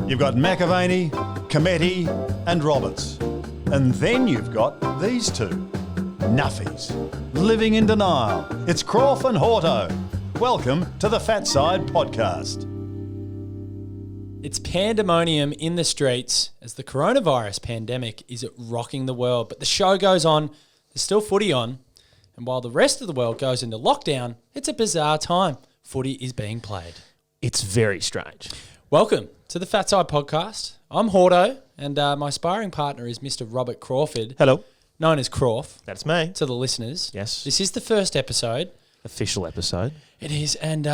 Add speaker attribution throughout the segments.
Speaker 1: You've got McAvaney, Cometti and Roberts. And then you've got these two. Nuffies. Living in denial. It's Croft and Horto. Welcome to the Fat Side Podcast.
Speaker 2: It's pandemonium in the streets as the coronavirus pandemic is rocking the world. But the show goes on. There's still footy on. And while the rest of the world goes into lockdown, it's a bizarre time. Footy is being played.
Speaker 3: It's very strange.
Speaker 2: Welcome to the Fat Side Podcast. I'm Horto, and my sparring partner is Mr. Robert Crawford.
Speaker 3: Hello.
Speaker 2: Known as Croft.
Speaker 3: That's me.
Speaker 2: To the listeners.
Speaker 3: Yes.
Speaker 2: This is the first episode.
Speaker 3: Official episode.
Speaker 2: It is, and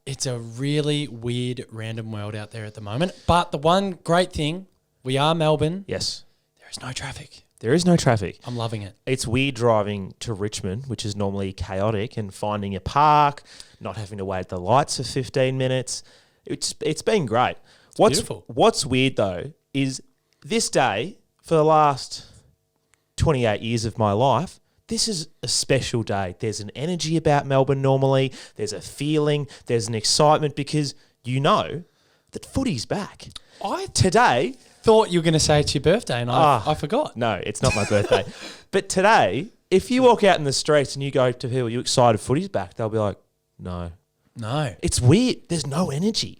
Speaker 2: it's a really weird, random world out there at the moment. But the one great thing, we are Melbourne.
Speaker 3: Yes.
Speaker 2: There is no traffic.
Speaker 3: There is no traffic.
Speaker 2: I'm loving it.
Speaker 3: It's weird driving to Richmond, which is normally chaotic, and finding a park, not having to wait at the lights for 15 minutes. It's been great.
Speaker 2: Beautiful.
Speaker 3: What's weird, though, is this day, for the last 28 years of my life, this is a special day. There's an energy about Melbourne normally. There's a feeling. There's an excitement because you know that footy's back.
Speaker 2: I
Speaker 3: Today...
Speaker 2: thought you were going to say it's your birthday, and I forgot.
Speaker 3: No, it's not my birthday. But today, if you walk out in the streets and you go to people, "Are you excited footy's back?" They'll be like, no.
Speaker 2: No.
Speaker 3: It's weird. There's no energy.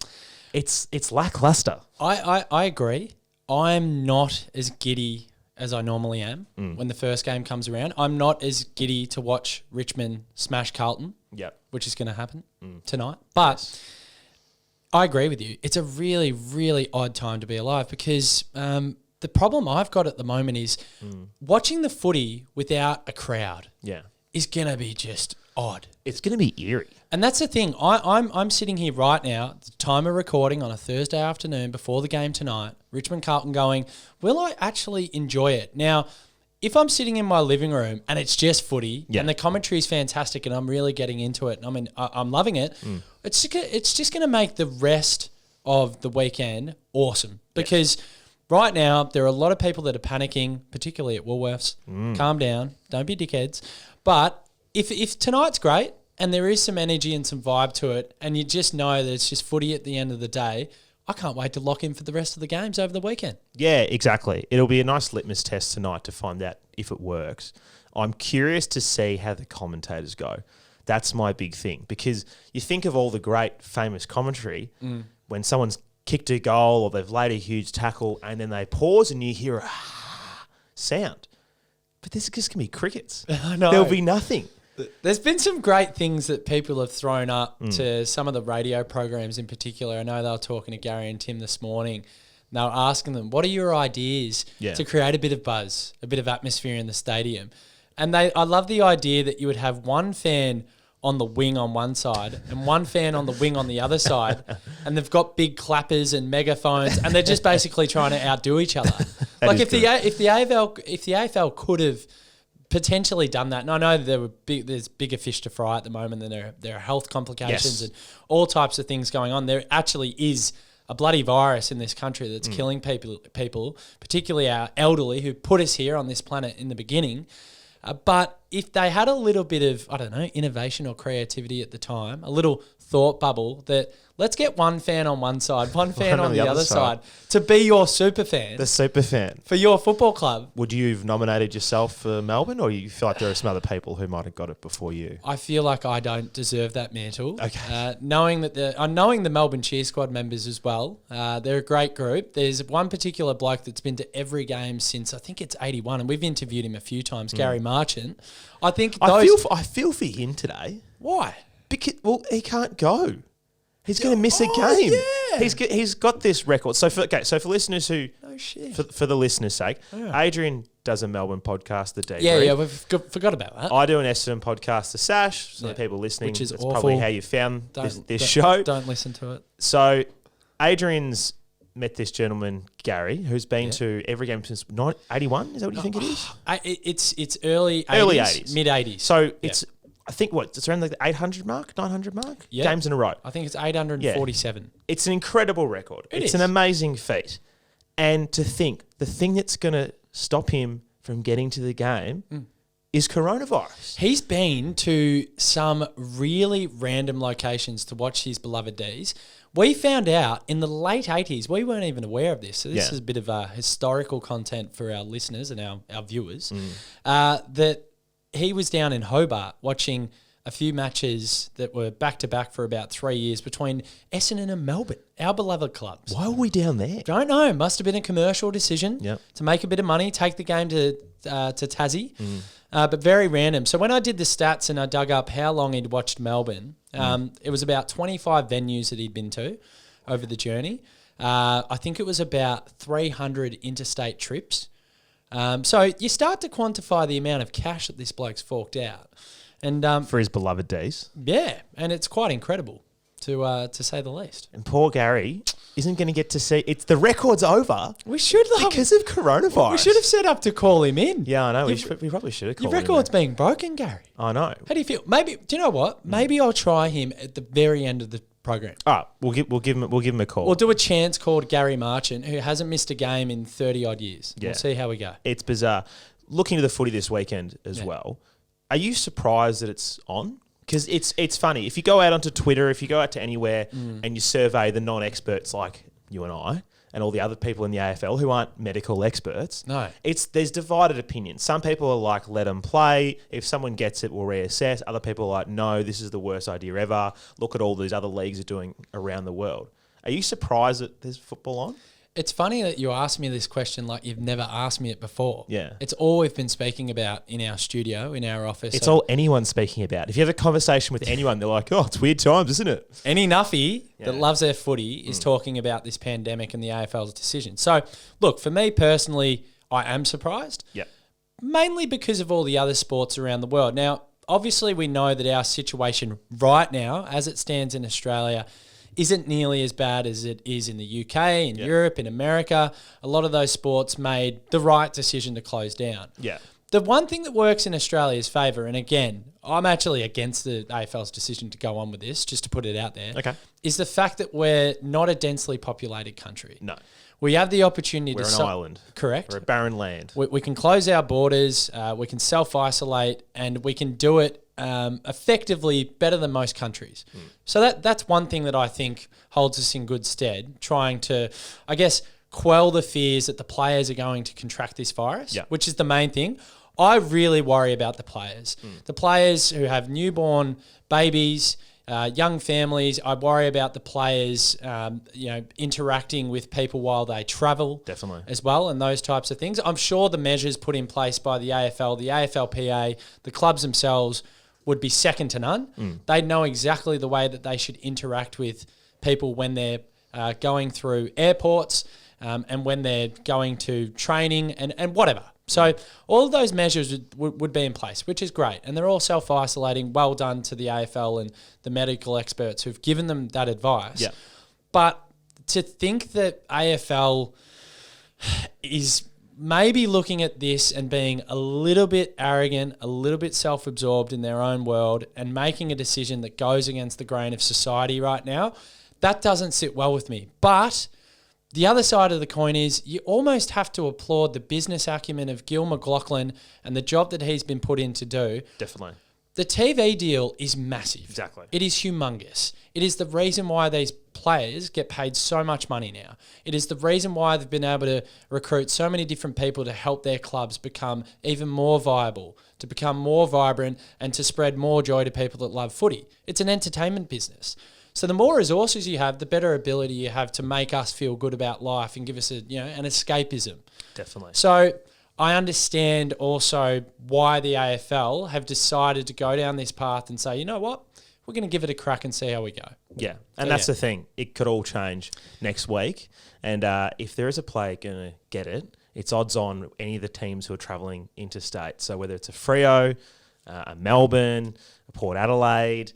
Speaker 3: It's lackluster.
Speaker 2: I agree. I'm not as giddy as I normally am when the first game comes around. I'm not as giddy to watch Richmond smash Carlton, which is going to happen tonight. But I agree with you. It's a really, really odd time to be alive because the problem I've got at the moment is watching the footy without a crowd is going to be just odd.
Speaker 3: It's going to be eerie.
Speaker 2: And that's the thing. I'm sitting here right now, the time of recording on a Thursday afternoon before the game tonight, Richmond Carlton going, will I actually enjoy it? Now, if I'm sitting in my living room and it's just footy and the commentary is fantastic and I'm really getting into it, and I'm loving it, it's just going to make the rest of the weekend awesome because right now there are a lot of people that are panicking, particularly at Woolworths. Calm down. Don't be dickheads. But if tonight's great and there is some energy and some vibe to it and you just know that it's just footy at the end of the day, I can't wait to lock in for the rest of the games over the weekend.
Speaker 3: Yeah, exactly. It'll be a nice litmus test tonight to find out if it works. I'm curious to see how the commentators go. That's my big thing because you think of all the great famous commentary when someone's kicked a goal or they've laid a huge tackle and then they pause and you hear a sound. But this is just going to be crickets.
Speaker 2: I know.
Speaker 3: There'll be nothing.
Speaker 2: There's been some great things that people have thrown up to some of the radio programs in particular. I know they were talking to Gary and Tim this morning. And they were asking them, what are your ideas to create a bit of buzz, a bit of atmosphere in the stadium? And I love the idea that you would have one fan on the wing on one side and one fan on the wing on the other side, and they've got big clappers and megaphones, and they're just basically trying to outdo each other. Like if the AFL could have potentially done that, and I know there's bigger fish to fry at the moment, and there are health complications and all types of things going on. There actually is a bloody virus in this country that's killing people, particularly our elderly who put us here on this planet in the beginning. But if they had a little bit of, I don't know, innovation or creativity at the time, a little thought bubble that let's get one fan on one side, one fan on the other side to be your super fan.
Speaker 3: The super fan.
Speaker 2: For your football club.
Speaker 3: Would you have nominated yourself for Melbourne or you feel like there are some other people who might have got it before you?
Speaker 2: I feel like I don't deserve that mantle.
Speaker 3: Okay.
Speaker 2: Knowing the Melbourne Cheer Squad members as well, they're a great group. There's one particular bloke that's been to every game since I think it's 81, and we've interviewed him a few times, Gary Marchant. I
Speaker 3: feel for him today.
Speaker 2: Why?
Speaker 3: Because he can't go. He's going to miss a game.
Speaker 2: Yeah.
Speaker 3: He's got this record. So for listeners who, for the listeners' sake, Adrian does a Melbourne podcast, The Debrief.
Speaker 2: Yeah, we forgot about that.
Speaker 3: I do an Essendon podcast, The Sash. So the people listening,
Speaker 2: which is
Speaker 3: that's
Speaker 2: awful.
Speaker 3: Probably how you found this show.
Speaker 2: Don't listen to it.
Speaker 3: So Adrian's met this gentleman, Gary, who's been to every game since 81. Is that what you think it is?
Speaker 2: It's early 80s. Mid 80s.
Speaker 3: So it's... I think it's around like the 800 mark, 900 mark?
Speaker 2: Yep.
Speaker 3: Games in a row.
Speaker 2: I think it's 847.
Speaker 3: It's an incredible record. It's an amazing feat. And to think, the thing that's going to stop him from getting to the game is coronavirus.
Speaker 2: He's been to some really random locations to watch his beloved D's. We found out in the late 80s, we weren't even aware of this, so this is a bit of historical content for our listeners and our viewers, that he was down in Hobart watching a few matches that were back-to-back for about 3 years between Essendon and Melbourne, our beloved clubs.
Speaker 3: Why were we down there?
Speaker 2: Don't know. Must have been a commercial decision to make a bit of money, take the game to Tassie, but very random. So when I did the stats and I dug up how long he'd watched Melbourne, it was about 25 venues that he'd been to over the journey. I think it was about 300 interstate trips. So you start to quantify the amount of cash that this bloke's forked out. And
Speaker 3: For his beloved D's.
Speaker 2: Yeah, and it's quite incredible to say the least.
Speaker 3: And poor Gary isn't going to get to see. It's the record's over.
Speaker 2: We should
Speaker 3: because of coronavirus.
Speaker 2: We should have set up to call him in.
Speaker 3: Yeah, I know. We probably should have called
Speaker 2: Your
Speaker 3: him.
Speaker 2: record's being broken, Gary.
Speaker 3: I know.
Speaker 2: How do you feel? Maybe do you know what? Maybe I'll try him at the very end of the program.
Speaker 3: All right, we'll give him a call.
Speaker 2: We'll do a chance call to Gary Marchant, who hasn't missed a game in 30 odd years. Yeah. We'll see how we go.
Speaker 3: It's bizarre. Looking to the footy this weekend as well. Are you surprised that it's on? Because it's funny. If you go out onto Twitter, if you go out to anywhere and you survey the non-experts like you and I and all the other people in the AFL who aren't medical experts, there's divided opinions. Some people are like, let them play. If someone gets it, we'll reassess. Other people are like, no, this is the worst idea ever. Look at all these other leagues are doing around the world. Are you surprised that there's football on?
Speaker 2: It's funny that you asked me this question like you've never asked me it before.
Speaker 3: Yeah.
Speaker 2: It's all we've been speaking about in our studio, in our office.
Speaker 3: It's all anyone's speaking about. If you have a conversation with anyone, they're like, oh, it's weird times, isn't it?
Speaker 2: Any nuffy that loves their footy is talking about this pandemic and the AFL's decision. So, look, for me personally, I am surprised.
Speaker 3: Yeah.
Speaker 2: Mainly because of all the other sports around the world. Now, obviously we know that our situation right now, as it stands in Australia, isn't nearly as bad as it is in the UK, in Europe, in America. A lot of those sports made the right decision to close down.
Speaker 3: Yeah.
Speaker 2: The one thing that works in Australia's favour, and again, I'm actually against the AFL's decision to go on with this, just to put it out there, is the fact that we're not a densely populated country.
Speaker 3: No.
Speaker 2: We have the opportunity
Speaker 3: We're
Speaker 2: to...
Speaker 3: an island.
Speaker 2: Correct.
Speaker 3: We're a barren land.
Speaker 2: We can close our borders, we can self-isolate, and we can do it effectively better than most countries. So that's one thing that I think holds us in good stead, trying to, I guess, quell the fears that the players are going to contract this virus, which is the main thing. I really worry about the players. The players who have newborn babies, young families. I worry about the players, interacting with people while they travel,
Speaker 3: definitely,
Speaker 2: as well, and those types of things. I'm sure the measures put in place by the AFL, the AFLPA, the clubs themselves would be second to none. They'd know exactly the way that they should interact with people when they're going through airports and when they're going to training and whatever. So all of those measures would be in place, which is great. And they're all self-isolating. Well done to the AFL and the medical experts who've given them that advice.
Speaker 3: Yeah.
Speaker 2: But to think that AFL is maybe looking at this and being a little bit arrogant, a little bit self-absorbed in their own world and making a decision that goes against the grain of society right now, that doesn't sit well with me. But the other side of the coin is you almost have to applaud the business acumen of Gil McLachlan and the job that he's been put in to do.
Speaker 3: Definitely.
Speaker 2: The TV deal is massive.
Speaker 3: Exactly.
Speaker 2: It is humongous. It is the reason why these players get paid so much money now. It is the reason why they've been able to recruit so many different people to help their clubs become even more viable, to become more vibrant, and to spread more joy to people that love footy. It's an entertainment business. So the more resources you have, the better ability you have to make us feel good about life and give us an escapism.
Speaker 3: Definitely.
Speaker 2: So I understand also why the AFL have decided to go down this path and say, you know what, we're going to give it a crack and see how we go.
Speaker 3: Yeah, and that's the thing. It could all change next week. And if there is a player going to get it, it's odds on any of the teams who are travelling interstate. So whether it's a Freo, a Melbourne, a Port Adelaide,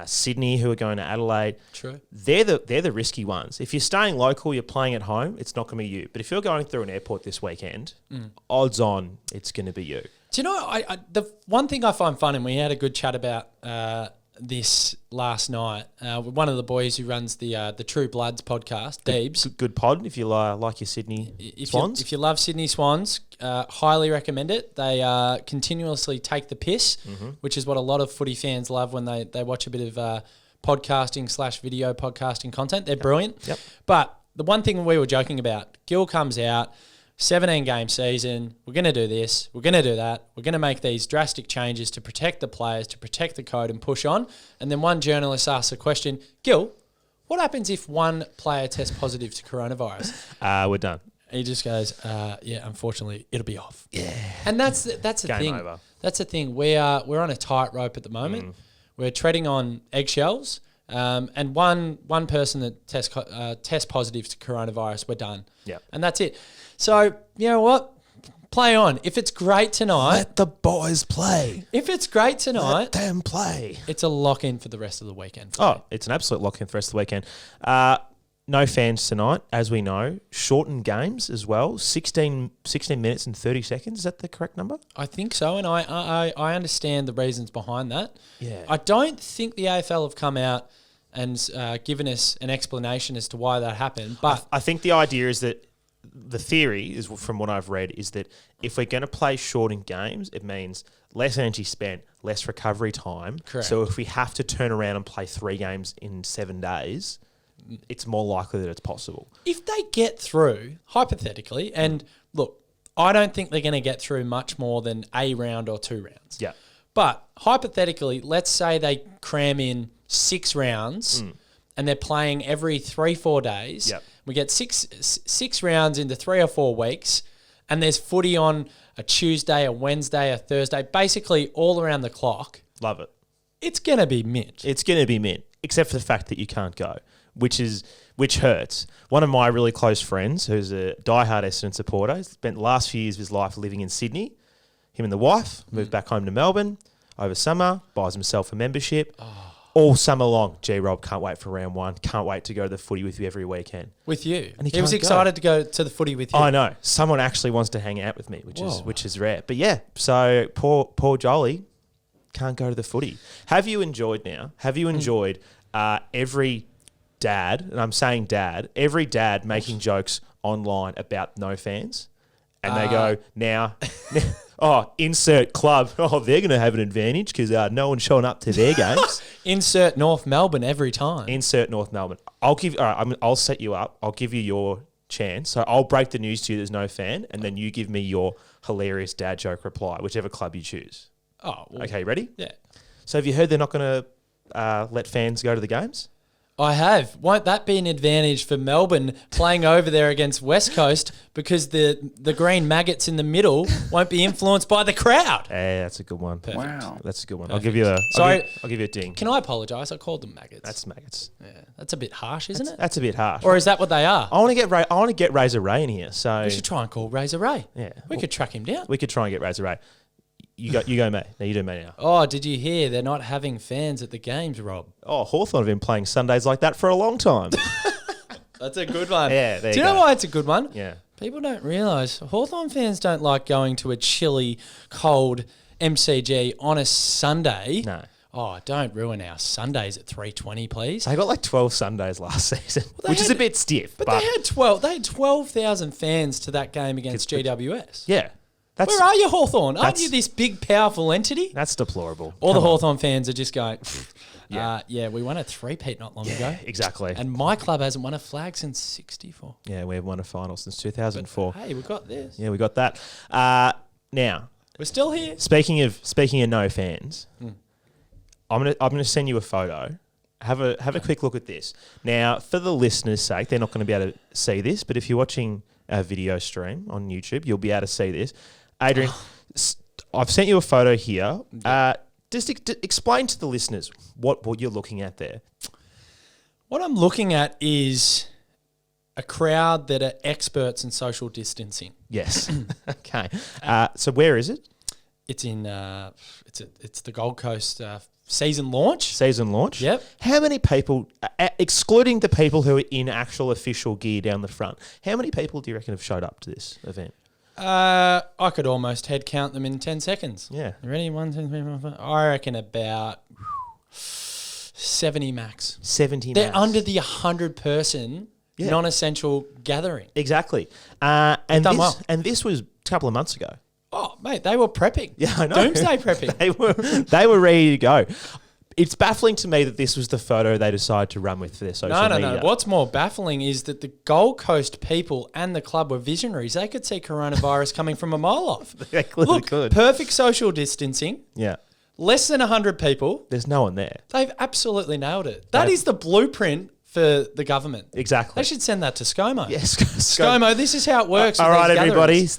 Speaker 3: Sydney, who are going to Adelaide.
Speaker 2: True.
Speaker 3: They're the risky ones. If you're staying local, you're playing at home, it's not going to be you. But if you're going through an airport this weekend, odds on it's going to be you.
Speaker 2: Do you know, the one thing I find fun, and we had a good chat about this last night. One of the boys who runs the True Bloods podcast, Deebs.
Speaker 3: Good pod if you like your Sydney Swans.
Speaker 2: If you love Sydney Swans, highly recommend it. They continuously take the piss, which is what a lot of footy fans love when they watch a bit of podcasting/video podcasting content. They're brilliant.
Speaker 3: Yep.
Speaker 2: But the one thing we were joking about, Gil comes out, 17-game season, we're going to do this, we're going to do that, we're going to make these drastic changes to protect the players, to protect the code and push on. And then one journalist asks a question, Gil, what happens if one player tests positive to coronavirus?
Speaker 3: We're done.
Speaker 2: He just goes, yeah, unfortunately, it'll be off. Yeah. And that's the
Speaker 3: Game
Speaker 2: thing.
Speaker 3: over.
Speaker 2: That's the thing. We're on a tightrope at the moment. We're treading on eggshells. And one person that tests positive to coronavirus, we're done.
Speaker 3: Yep.
Speaker 2: And that's it. So, you know what? Play on. If it's great tonight.
Speaker 3: Let the boys play.
Speaker 2: If it's great tonight.
Speaker 3: Let them play.
Speaker 2: It's a lock-in for the rest of the weekend.
Speaker 3: It's an absolute lock-in for the rest of the weekend. No fans tonight, as we know. Shortened games as well. 16 minutes and 30 seconds. Is that the correct number?
Speaker 2: I think so, and I understand the reasons behind that.
Speaker 3: Yeah.
Speaker 2: I don't think the AFL have come out and given us an explanation as to why that happened. But
Speaker 3: I think the idea is that the theory is, from what I've read, is that if we're going to play shortened games, it means less energy spent, less recovery time.
Speaker 2: Correct.
Speaker 3: So if we have to turn around and play 3 games in 7 days, it's more likely that it's possible.
Speaker 2: If they get through, hypothetically, and look, I don't think they're going to get through much more than a round or 2 rounds.
Speaker 3: Yeah.
Speaker 2: But hypothetically, let's say they cram in 6 rounds and they're playing every 3-4 days.
Speaker 3: Yep.
Speaker 2: We get six rounds into 3 or 4 weeks, and there's footy on a Tuesday, a Wednesday, a Thursday, basically all around the clock.
Speaker 3: Love it.
Speaker 2: It's going to be mint.
Speaker 3: It's going to be mint, except for the fact that you can't go, which hurts. One of my really close friends, who's a diehard Essendon supporter, spent the last few years of his life living in Sydney. Him and the wife moved back home to Melbourne over summer, buys himself a membership. All summer long, Rob, can't wait for round 1. Can't wait to go to the footy with you every weekend.
Speaker 2: With you.
Speaker 3: And
Speaker 2: he was
Speaker 3: can't
Speaker 2: excited to go to the footy with you.
Speaker 3: I know. Someone actually wants to hang out with me, which is rare. But yeah, so poor Jolie can't go to the footy. Have you enjoyed every dad, and I'm saying dad, every dad making jokes online about no fans? And they go, now, insert club. Oh, they're going to have an advantage because no one's showing up to their games.
Speaker 2: Insert North Melbourne every time.
Speaker 3: Insert North Melbourne. I'll set you up. I'll give you your chance. So I'll break the news to you there's no fan, and then you give me your hilarious dad joke reply, whichever club you choose.
Speaker 2: Oh, well,
Speaker 3: okay, ready?
Speaker 2: Yeah.
Speaker 3: So have you heard they're not going to let fans go to the games?
Speaker 2: I have. Won't that be an advantage for Melbourne playing over there against West Coast because the green maggots in the middle won't be influenced by the crowd?
Speaker 3: Hey, that's a good one.
Speaker 2: Perfect.
Speaker 4: Wow.
Speaker 3: That's a good one.
Speaker 2: Perfect.
Speaker 3: I'll give you a ding.
Speaker 2: Can I apologise? I called them maggots.
Speaker 3: That's maggots.
Speaker 2: Yeah, that's a bit harsh, isn't it?
Speaker 3: That's a bit harsh.
Speaker 2: Or is that what they are?
Speaker 3: I want to get Razor Ray in here. So
Speaker 2: We should try and call Razor Ray.
Speaker 3: Yeah.
Speaker 2: We could track him down.
Speaker 3: We could try and get Razor Ray. You go, mate. No, you do, mate, now.
Speaker 2: Oh, did you hear they're not having fans at the games, Rob?
Speaker 3: Oh, Hawthorn have been playing Sundays like that for a long time.
Speaker 2: That's a good one.
Speaker 3: Yeah, there
Speaker 2: Do
Speaker 3: you
Speaker 2: you know
Speaker 3: go.
Speaker 2: why it's a good one?
Speaker 3: Yeah.
Speaker 2: People don't realise Hawthorn fans don't like going to a chilly, cold MCG on a Sunday.
Speaker 3: No.
Speaker 2: Oh, don't ruin our Sundays at 3:20, please.
Speaker 3: They got like 12 Sundays last season, which is a bit stiff.
Speaker 2: But they had 12,000 fans to that game against GWS.
Speaker 3: Yeah.
Speaker 2: Where are you, Hawthorn? Aren't
Speaker 3: that's-
Speaker 2: you this big, powerful entity?
Speaker 3: That's deplorable.
Speaker 2: All the
Speaker 3: Come on.
Speaker 2: Hawthorn fans are just going,
Speaker 3: Yeah.
Speaker 2: we won a 3-peat not long ago.
Speaker 3: Exactly.
Speaker 2: And my club hasn't won a flag since 64.
Speaker 3: Yeah, we've won a final since 2004.
Speaker 2: Hey, we got this.
Speaker 3: Yeah, we got that. Now,
Speaker 2: We're still here.
Speaker 3: speaking of no fans, I'm gonna send you a photo. Have a quick look at this. Now, for the listeners' sake, they're not going to be able to see this, but if you're watching our video stream on YouTube, you'll be able to see this. Adrian, I've sent you a photo here. Just explain to the listeners what you're looking at there.
Speaker 2: What I'm looking at is a crowd that are experts in social distancing.
Speaker 3: Yes. Okay. So where is it?
Speaker 2: It's in it's the Gold Coast season launch.
Speaker 3: Season launch?
Speaker 2: Yep.
Speaker 3: How many people, excluding the people who are in actual official gear down the front, how many people do you reckon have showed up to this event?
Speaker 2: I could almost head count them in 10 seconds.
Speaker 3: Yeah.
Speaker 2: You ready? 1, 2, 3, 4, 5. I reckon about 70 max.
Speaker 3: 70
Speaker 2: They're
Speaker 3: max.
Speaker 2: under the 100-person non-essential gathering.
Speaker 3: Exactly.
Speaker 2: Done well.
Speaker 3: And this was a couple of months ago.
Speaker 2: Oh, mate, they were prepping.
Speaker 3: Yeah, I know.
Speaker 2: Doomsday prepping.
Speaker 3: They were ready to go. It's baffling to me that this was the photo they decided to run with for their social media.
Speaker 2: No. What's more baffling is that the Gold Coast people and the club were visionaries. They could see coronavirus coming from a mile off.
Speaker 3: They clearly
Speaker 2: Look,
Speaker 3: could.
Speaker 2: Perfect social distancing.
Speaker 3: Yeah.
Speaker 2: Less than 100 people.
Speaker 3: There's no one there.
Speaker 2: They've absolutely nailed it. That is the blueprint for the government.
Speaker 3: Exactly.
Speaker 2: They should send that to ScoMo.
Speaker 3: Yes.
Speaker 2: ScoMo, this is how it works.
Speaker 3: All
Speaker 2: with
Speaker 3: right,
Speaker 2: these
Speaker 3: everybody.
Speaker 2: gatherings.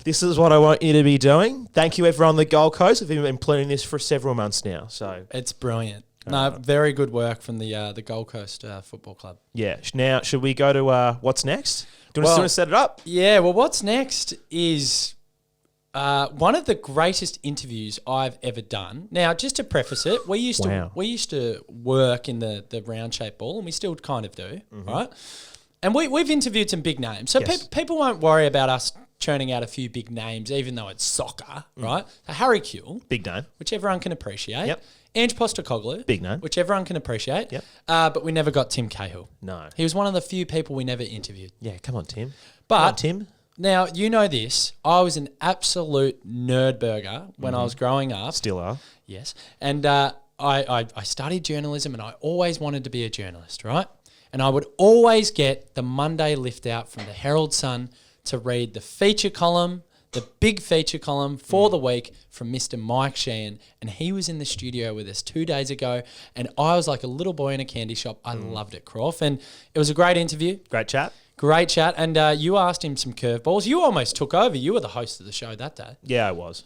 Speaker 3: This is what I want you to be doing. Thank you, everyone on the Gold Coast. We've been planning this for several months now. So
Speaker 2: It's brilliant. No, very good work from the Gold Coast Football Club.
Speaker 3: yeah. Now, should we go to what's next? Do you want to set it up?
Speaker 2: Yeah, well, what's next is one of the greatest interviews I've ever done. Now, just to preface it, we used to work in the round shaped ball, and we still kind of do, right? And we've interviewed some big names, so people won't worry about us churning out a few big names, even though it's soccer, right? So Harry Kuehl,
Speaker 3: Big name.
Speaker 2: which everyone can appreciate.
Speaker 3: Yep.
Speaker 2: Ange Postecoglou,
Speaker 3: Big name.
Speaker 2: which everyone can appreciate.
Speaker 3: Yep.
Speaker 2: But we never got Tim Cahill.
Speaker 3: No.
Speaker 2: He was one of the few people we never interviewed.
Speaker 3: Yeah, come on, Tim.
Speaker 2: But
Speaker 3: Come on, Tim.
Speaker 2: now, you know this. I was an absolute nerd burger when I was growing up.
Speaker 3: Still are.
Speaker 2: Yes. And I studied journalism and I always wanted to be a journalist, right? And I would always get the Monday lift out from the Herald Sun to read the feature column, the big feature column for the week from Mr. Mike Sheahan. And he was in the studio with us 2 days ago. And I was like a little boy in a candy shop. I loved it, Croft. And it was a great interview.
Speaker 3: Great chat.
Speaker 2: Great chat. And you asked him some curveballs. You almost took over. You were the host of the show that day.
Speaker 3: Yeah, I was.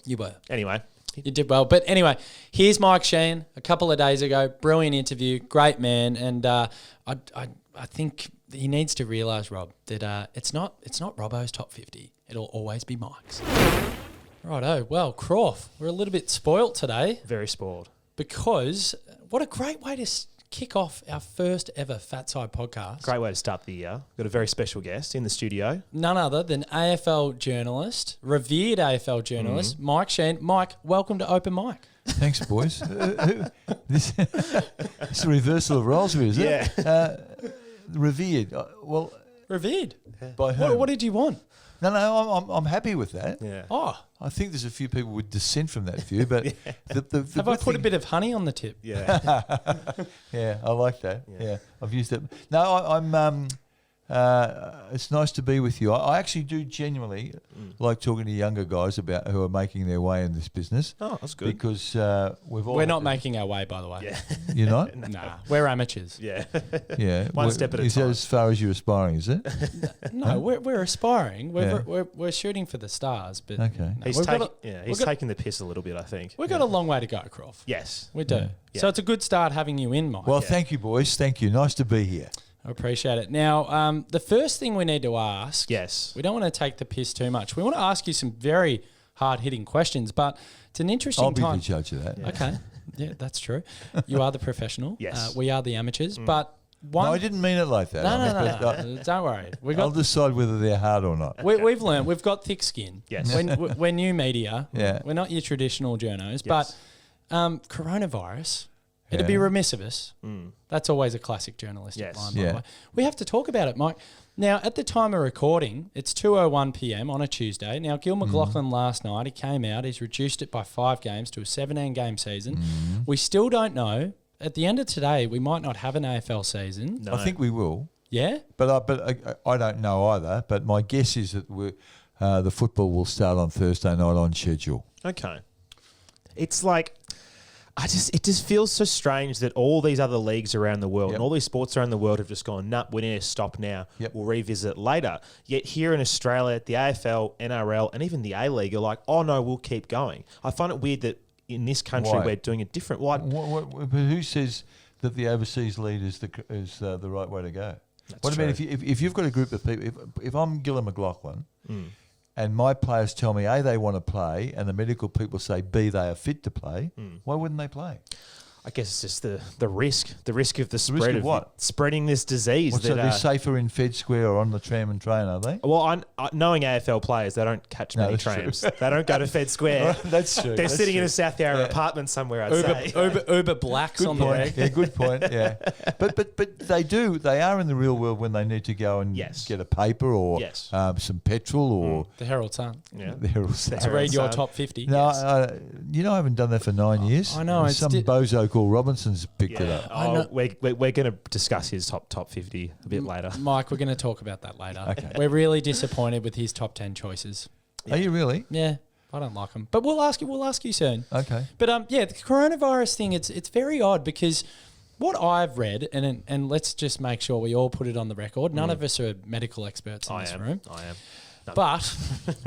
Speaker 2: You were.
Speaker 3: Anyway.
Speaker 2: You did well. But anyway, here's Mike Sheahan a couple of days ago. Brilliant interview. Great man. And I think he needs to realise, Rob, that it's not Robbo's top 50. It'll always be Mike's. Righto. Well, Croft, we're a little bit spoilt today.
Speaker 3: Very spoiled.
Speaker 2: Because what a great way to kick off our first ever Fat Side podcast.
Speaker 3: Great way to start the year. Got a very special guest in the studio.
Speaker 2: None other than AFL journalist, revered AFL journalist, Mike Sheahan. Mike, welcome to Open Mic.
Speaker 4: Thanks, boys. This it's a reversal of roles here, is it?
Speaker 3: Yeah.
Speaker 4: Revered.
Speaker 2: Revered?
Speaker 4: By whom?
Speaker 2: What did you want?
Speaker 4: No, I'm happy with that.
Speaker 3: Yeah.
Speaker 2: Oh,
Speaker 4: I think there's a few people would dissent from that view, but the
Speaker 2: have I put a bit of honey on the tip?
Speaker 3: Yeah.
Speaker 4: Yeah, I like that. Yeah, I've used it. No, I'm. It's nice to be with you. I actually do genuinely like talking to younger guys about who are making their way in this business.
Speaker 3: Oh, that's good.
Speaker 4: Because
Speaker 2: we're not making our way, by the way.
Speaker 3: Yeah.
Speaker 4: You're not?
Speaker 2: Nah, we're amateurs.
Speaker 3: Yeah.
Speaker 4: Yeah.
Speaker 3: One step at a
Speaker 4: Is
Speaker 3: time.
Speaker 4: that as far as you're aspiring, is it?
Speaker 2: No, we're aspiring. We're shooting for the stars, but
Speaker 4: Okay.
Speaker 2: no,
Speaker 3: He's taking the piss a little bit, I think.
Speaker 2: we've got a long way to go, Croft.
Speaker 3: Yes.
Speaker 2: We do.
Speaker 3: Yeah.
Speaker 2: So it's a good start having you in, Mike.
Speaker 4: Well, thank you, boys. Thank you. Nice to be here.
Speaker 2: I appreciate it. Now, the first thing we need to ask,
Speaker 3: Yes.
Speaker 2: we don't want to take the piss too much. We want to ask you some very hard-hitting questions, but it's an interesting
Speaker 4: I'll be
Speaker 2: time.
Speaker 4: the judge of that.
Speaker 2: Yeah. Okay. Yeah, that's true. You are the professional.
Speaker 3: Yes.
Speaker 2: We are the amateurs, but one...
Speaker 4: No, I didn't mean it like that.
Speaker 2: No. Don't worry.
Speaker 4: I'll decide whether they're hard or not.
Speaker 2: We've learned. We've got thick skin.
Speaker 3: Yes.
Speaker 2: We're new media.
Speaker 4: Yeah.
Speaker 2: We're not your traditional journos,
Speaker 3: Yes.
Speaker 2: but coronavirus... It'd be remiss of us. That's always a classic journalistic line, by the way. We have to talk about it, Mike. Now, at the time of recording, it's 2:01 p.m. on a Tuesday. Now, Gil McLachlan last night, he came out. He's reduced it by 5 games to a 17-game season. We still don't know. At the end of today, we might not have an AFL season.
Speaker 3: No.
Speaker 4: I think we will.
Speaker 2: Yeah?
Speaker 4: But I don't know either. But my guess is that the football will start on Thursday night on schedule.
Speaker 3: Okay. It's like... It just feels so strange that all these other leagues around the world and all these sports around the world have just gone, nah, we need to stop now. We'll revisit later. Yet here in Australia, the AFL, NRL, and even the A-League are like, oh no, we'll keep going. I find it weird that in this country we're doing it different.
Speaker 4: But who says that the overseas lead is the right way to go? What I mean, if you've got a group of people, if I'm Gillon McLachlan, and my players tell me, A, they want to play, and the medical people say, B, they are fit to play, why wouldn't they play?
Speaker 3: I guess it's just the risk of the spread
Speaker 4: of what?
Speaker 3: Spreading this disease.
Speaker 4: So they're safer in Fed Square or on the tram and train, are they?
Speaker 3: Well, knowing AFL players, they don't catch many trams. They don't go to Fed Square.
Speaker 4: That's true.
Speaker 3: They're sitting in a South Yarra apartment somewhere, I'd say.
Speaker 2: Uber blacks on the reg.
Speaker 4: Yeah, good point. Yeah, but they do. They are in the real world when they need to go and get a paper or some petrol or
Speaker 2: the Herald Sun.
Speaker 3: Yeah,
Speaker 4: the Herald Sun.
Speaker 2: To read your top 50.
Speaker 4: No, I haven't done that for 9 years.
Speaker 2: I know.
Speaker 4: Some bozo called Robinson's picked it up.
Speaker 3: Oh, we're going to discuss his top 50 a bit later.
Speaker 2: Mike, we're going to talk about that later.
Speaker 4: Okay.
Speaker 2: We're really disappointed with his top 10 choices.
Speaker 4: Are you really?
Speaker 2: Yeah, I don't like them. But we'll ask you soon.
Speaker 4: Okay.
Speaker 2: But the coronavirus thing, it's very odd because what I've read, and let's just make sure we all put it on the record. None of us are medical experts in this room.
Speaker 3: I am.
Speaker 2: But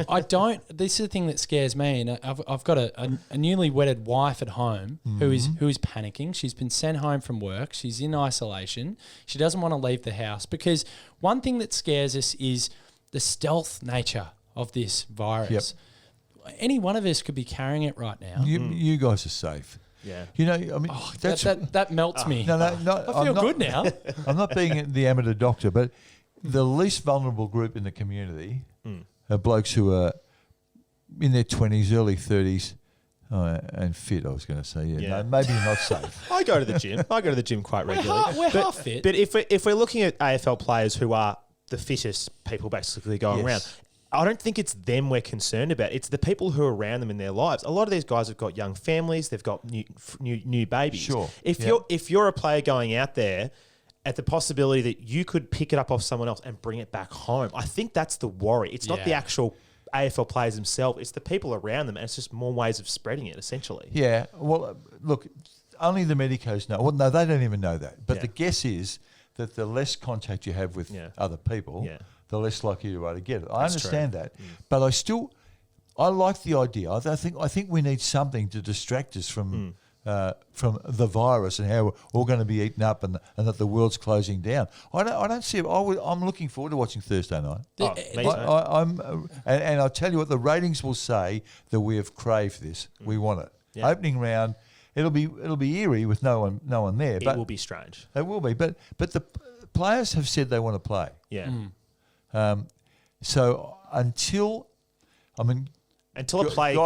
Speaker 2: I don't. This is the thing that scares me. And I've got a newly wedded wife at home who is panicking. She's been sent home from work. She's in isolation. She doesn't want to leave the house because one thing that scares us is the stealth nature of this virus. Yep. Any one of us could be carrying it right now.
Speaker 4: You guys are safe.
Speaker 3: Yeah.
Speaker 4: You know, I mean,
Speaker 2: that melts me.
Speaker 4: No,
Speaker 2: I feel good now.
Speaker 4: I'm not being the amateur doctor, but the least vulnerable group in the community are blokes who are in their 20s, early 30s, and fit, I was going to say. No, maybe not safe.
Speaker 3: I go to the gym. I go to the gym quite regularly.
Speaker 2: We're half fit.
Speaker 3: But if we're looking at AFL players who are the fittest people basically going around, I don't think it's them we're concerned about. It's the people who are around them in their lives. A lot of these guys have got young families. They've got new babies.
Speaker 4: Sure.
Speaker 3: If you're a player going out there, at the possibility that you could pick it up off someone else and bring it back home, I think that's the worry. It's not the actual AFL players themselves. It's the people around them, and it's just more ways of spreading it, essentially.
Speaker 4: Yeah. Well, look, only the medicos know. Well, no, they don't even know that. But the guess is that the less contact you have with other people, the less likely you are to get it. I understand that, but I like the idea. I think we need something to distract us from the virus and how we're all going to be eaten up and that the world's closing down. I don't see it. I'm looking forward to watching Thursday night. And I'll tell you what, the ratings will say that we have craved this. We want it. Yeah. Opening round, it'll be eerie with no one there. But
Speaker 3: it will be strange.
Speaker 4: It will be. But the players have said they want to play.
Speaker 3: Yeah.
Speaker 4: So until
Speaker 3: a player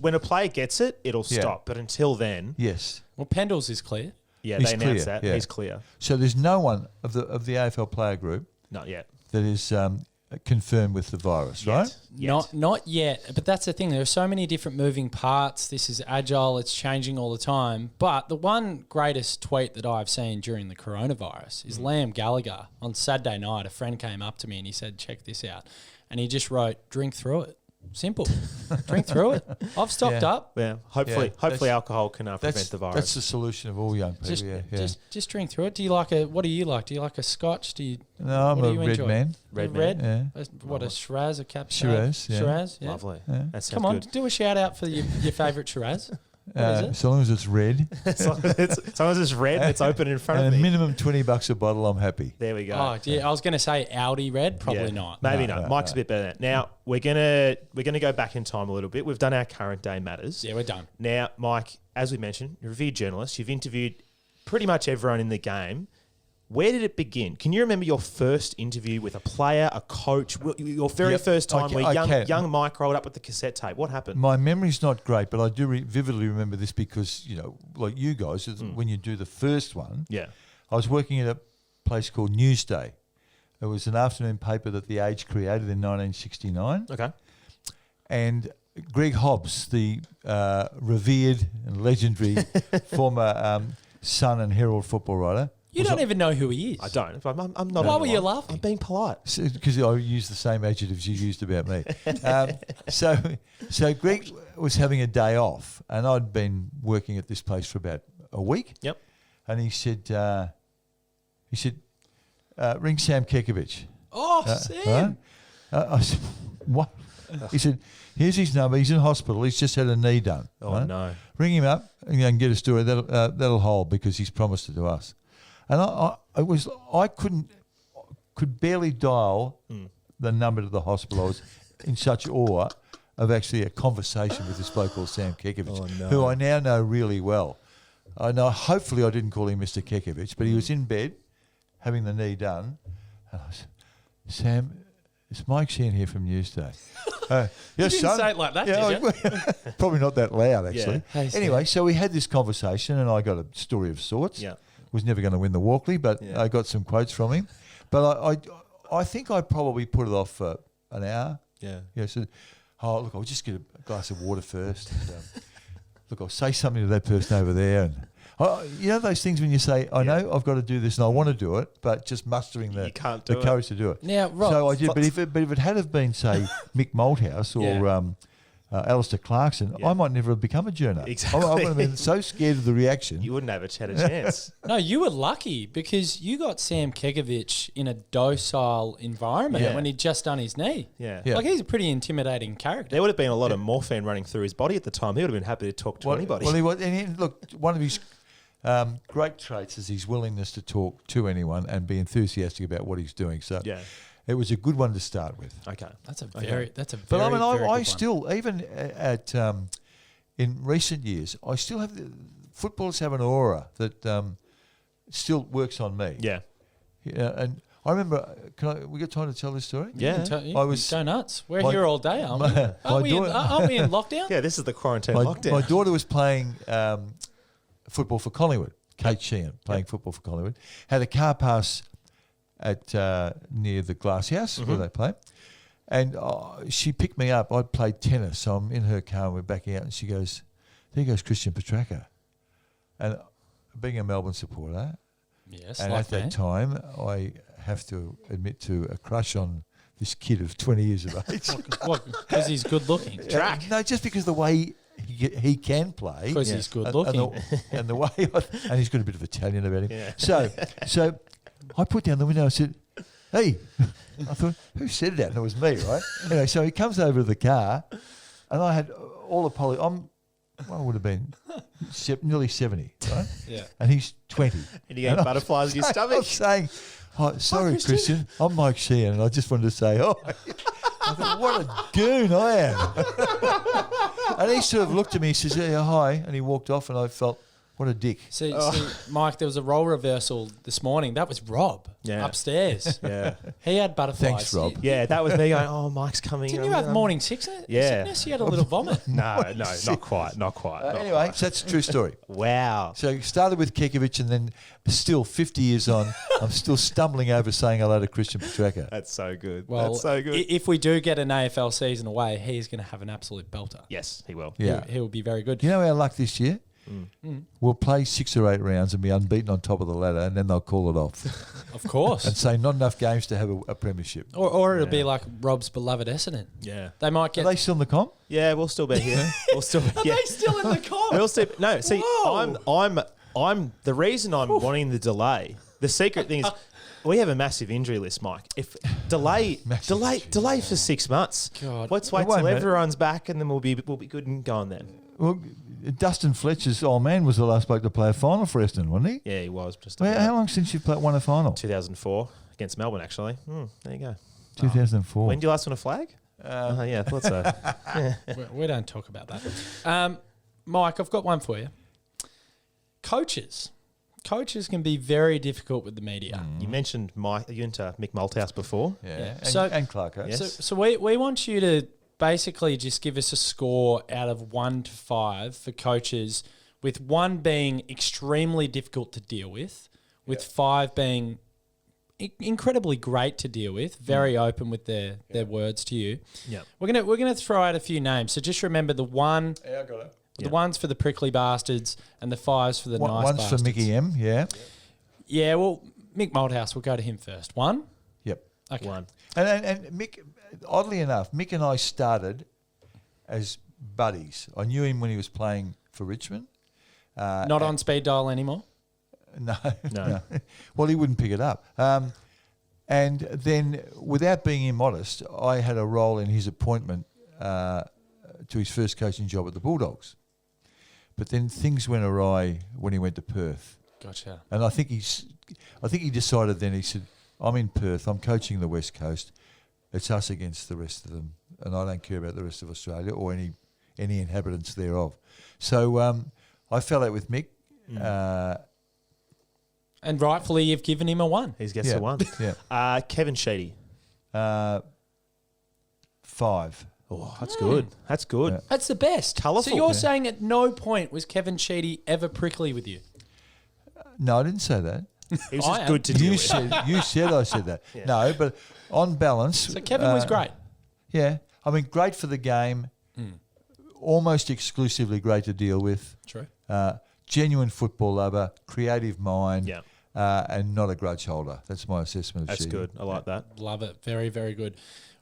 Speaker 3: when a player gets it, it'll stop. But until then,
Speaker 4: yes.
Speaker 2: Well, Pendles is clear.
Speaker 3: Yeah, they announced that. Yeah. He's clear.
Speaker 4: So there's no one of the AFL player group,
Speaker 3: not yet,
Speaker 4: that is confirmed with the virus, right?
Speaker 2: Not yet. But that's the thing. There are so many different moving parts. This is agile. It's changing all the time. But the one greatest tweet that I've seen during the coronavirus is Liam Gallagher. On Saturday night, a friend came up to me and he said, "Check this out," and he just wrote, "Drink through it." Simple. Drink through it. I've stocked up.
Speaker 3: Yeah. Hopefully alcohol can prevent the virus.
Speaker 4: That's the solution of all young people.
Speaker 2: Just drink through it. What do you like? Do you like a scotch?
Speaker 4: No, I'm a red man.
Speaker 2: Red?
Speaker 4: Yeah.
Speaker 2: What, a Shiraz, a Cap?
Speaker 4: Shiraz, yeah.
Speaker 2: Shiraz, yeah.
Speaker 3: Lovely. Yeah. That sounds
Speaker 2: Come on,
Speaker 3: good.
Speaker 2: do a shout out for your favourite Shiraz.
Speaker 4: So long as it's red.
Speaker 3: As long as it's red, it's open in front of me.
Speaker 4: And a minimum $20 a bottle, I'm happy.
Speaker 3: There we go.
Speaker 2: Oh, yeah, I was going to say Audi red, probably not.
Speaker 3: Maybe not. Mike's a bit better than that. Now, we're gonna go back in time a little bit. We've done our current day matters.
Speaker 2: Yeah, we're done.
Speaker 3: Now, Mike, as we mentioned, you're a review journalist. You've interviewed pretty much everyone in the game. Where did it begin? Can you remember your first interview with a player, a coach, your very first time where young Mike rolled up with the cassette tape? What happened?
Speaker 4: My memory's not great, but I do vividly remember this because, like you guys, when you do the first one, I was working at a place called Newsday. It was an afternoon paper that The Age created in 1969.
Speaker 3: Okay.
Speaker 4: And Greg Hobbs, the revered and legendary former Sun and Herald football writer.
Speaker 2: You don't even know who he is.
Speaker 3: I don't. I'm not.
Speaker 2: Why were you laughing?
Speaker 3: I'm being polite.
Speaker 4: Because I used the same adjectives you used about me. So Greg was having a day off, and I'd been working at this place for about a week.
Speaker 3: Yep.
Speaker 4: And he said, ring Sam Kekovich.
Speaker 2: Oh, Sam.
Speaker 4: I said, what? He said, here's his number. He's in hospital. He's just had a knee done.
Speaker 3: Oh, no.
Speaker 4: Ring him up and get a story. That'll hold because he's promised it to us. And I could barely dial the number to the hospital. I was in such awe of actually a conversation with this bloke called Sam Kekovich, who I now know really well. I know. Hopefully, I didn't call him Mr. Kekovich, but he was in bed having the knee done. And I said, Sam, it's Mike Sheahan here from Newsday.
Speaker 2: You didn't say it like that, did you?
Speaker 4: Probably not that loud, actually.
Speaker 2: Yeah. Hey,
Speaker 4: Anyway, so we had this conversation, and I got a story of sorts.
Speaker 3: Yeah.
Speaker 4: Was never going to win the Walkley, but I got some quotes from him. But I think I probably put it off for an hour.
Speaker 3: Yeah.
Speaker 4: Yeah. So, look, I'll just get a glass of water first. And, look, I'll say something to that person over there. And you know those things when you say, I know I've got to do this and I want to do it, but just mustering the courage to do it.
Speaker 2: Now, Rob,
Speaker 4: so I did. But if it had have been, say, Mick Malthouse or Alistair Clarkson, I might never have become a journo.
Speaker 3: Exactly.
Speaker 4: I would have been so scared of the reaction.
Speaker 3: You wouldn't have had a chance.
Speaker 2: No, you were lucky because you got Sam Kekovich in a docile environment when he'd just done his knee.
Speaker 3: Yeah.
Speaker 2: Like, he's a pretty intimidating character.
Speaker 3: There would have been a lot of morphine running through his body at the time. He would have been happy to talk to anybody.
Speaker 4: Well, he was. And look, one of his great traits is his willingness to talk to anyone and be enthusiastic about what he's doing. So it was a good one to start with.
Speaker 3: Okay.
Speaker 2: That's a very
Speaker 4: But
Speaker 2: very
Speaker 4: I mean,
Speaker 2: good
Speaker 4: I
Speaker 2: one.
Speaker 4: still, even at in recent years, I still have footballers have an aura that still works on me.
Speaker 3: Yeah.
Speaker 4: And I remember. We got time to tell this story?
Speaker 3: Yeah.
Speaker 2: I was go nuts. We're here all day, aren't we? Aren't we in lockdown?
Speaker 3: Yeah, this is the quarantine lockdown.
Speaker 4: My daughter was playing football for Collingwood. Kate Sheahan playing football for Collingwood. Had a car pass at near the Glass House where they play. And she picked me up. I'd played tennis, so I'm in her car and we're backing out. And she goes, there goes Christian Petracca. And being a Melbourne supporter, and at that time, I have to admit to a crush on this kid of 20 years of age.
Speaker 2: Because he's good looking.
Speaker 4: No, just because the way he can play.
Speaker 2: Because he's good looking.
Speaker 4: And the way, and he's got a bit of Italian about him. Yeah. So I put down the window and said, hey, I thought, who said that? And it was me, right? Anyway, so he comes over to the car and I had all the I would have been nearly 70, right?
Speaker 2: Yeah.
Speaker 4: And he's 20.
Speaker 3: And you got butterflies in your stomach.
Speaker 4: I'm saying, sorry, Christian, I'm Mike Sheahan, and I just wanted to say, I thought, what a goon I am. And he sort of looked at me, he says, yeah, hi, and he walked off, and I felt, what a dick.
Speaker 2: See, Mike, there was a role reversal this morning. That was Rob upstairs.
Speaker 3: Yeah.
Speaker 2: He had butterflies.
Speaker 4: Thanks, Rob.
Speaker 3: Yeah, that was me going, oh, Mike's coming.
Speaker 2: Didn't you have morning sickness? You had a little vomit.
Speaker 3: No, not quite.
Speaker 4: Anyway, so that's a true story.
Speaker 3: Wow.
Speaker 4: So started with Kekovich, and then still 50 years on, I'm still stumbling over saying hello to Christian Petracca.
Speaker 3: That's so good.
Speaker 2: Well,
Speaker 3: that's so good.
Speaker 2: If we do get an AFL season away, he's going to have an absolute belter.
Speaker 3: Yes, he will.
Speaker 4: Yeah.
Speaker 2: He'll be very good.
Speaker 4: You know our luck this year? We'll play 6 or 8 rounds and be unbeaten on top of the ladder, and then they'll call it off.
Speaker 2: Of course.
Speaker 4: And say not enough games to have a premiership.
Speaker 2: Or it'll be like Rob's beloved Essendon.
Speaker 3: Yeah.
Speaker 2: They might get...
Speaker 4: Are they still in the comp?
Speaker 3: Yeah, we'll still be here.
Speaker 2: Are they still in the comp?
Speaker 3: We'll still, no, see, I'm the reason I'm wanting the delay. The secret thing is we have a massive injury list, Mike. If delay for 6 months.
Speaker 2: God.
Speaker 3: Let's wait till everyone's back, and then we'll be good and going then.
Speaker 4: Well, Dustin Fletcher's old man was the last bloke to play a final for Essendon, wasn't he?
Speaker 3: Yeah, he was. Just
Speaker 4: how long since you've won a final?
Speaker 3: 2004 against Melbourne, actually. There you go.
Speaker 4: 2004.
Speaker 3: When did you last win a flag? Yeah, I thought so. Yeah.
Speaker 2: We don't talk about that. Mike, I've got one for you. Coaches can be very difficult with the media.
Speaker 3: You mentioned Mick Malthouse before.
Speaker 4: Yeah.
Speaker 2: So-
Speaker 4: And Clark.
Speaker 3: Yes.
Speaker 2: So we want you to basically just give us a score out of 1 to 5 for coaches, with 1 being extremely difficult to deal with 5 being incredibly great to deal with, very open with their words to you.
Speaker 3: Yeah.
Speaker 2: We're gonna throw out a few names. So just remember the 1.
Speaker 4: Yeah, I got it.
Speaker 2: The 1's for the prickly bastards and the 5's for the nice
Speaker 4: One's
Speaker 2: bastards.
Speaker 4: for Mickey M, yeah.
Speaker 2: Yeah, well, Mick Malthouse, we'll go to him first. 1?
Speaker 4: Yep.
Speaker 2: Okay.
Speaker 3: 1.
Speaker 4: And Mick, oddly enough, Mick and I started as buddies. I knew him when he was playing for Richmond.
Speaker 2: Not on speed dial anymore?
Speaker 4: No. Well, he wouldn't pick it up. And then, without being immodest, I had a role in his appointment to his first coaching job at the Bulldogs. But then things went awry when he went to Perth.
Speaker 2: Gotcha.
Speaker 4: And I think he decided then, he said, I'm in Perth, I'm coaching the West Coast, it's us against the rest of them, and I don't care about the rest of Australia or any inhabitants thereof. So I fell out with Mick,
Speaker 2: And rightfully, you've given him a 1.
Speaker 3: He gets a 1.
Speaker 4: Yeah.
Speaker 3: Kevin Sheedy.
Speaker 4: 5.
Speaker 3: Oh, that's good. That's good.
Speaker 4: Yeah.
Speaker 2: That's the best.
Speaker 3: Colourful.
Speaker 2: So you're saying at no point was Kevin Sheedy ever prickly with you?
Speaker 4: No, I didn't say that.
Speaker 3: He was
Speaker 2: I
Speaker 3: just
Speaker 2: am.
Speaker 3: good to deal
Speaker 4: You
Speaker 3: with.
Speaker 4: said I said that. No, but on balance.
Speaker 2: So Kevin was great.
Speaker 4: Yeah. I mean, great for the game. Almost exclusively great to deal with.
Speaker 2: True.
Speaker 4: Genuine football lover, creative mind,
Speaker 3: Yeah.
Speaker 4: and not a grudge holder. That's my assessment of
Speaker 3: That's
Speaker 4: Sheedy.
Speaker 3: good. I like that.
Speaker 2: Love it. Very, very good.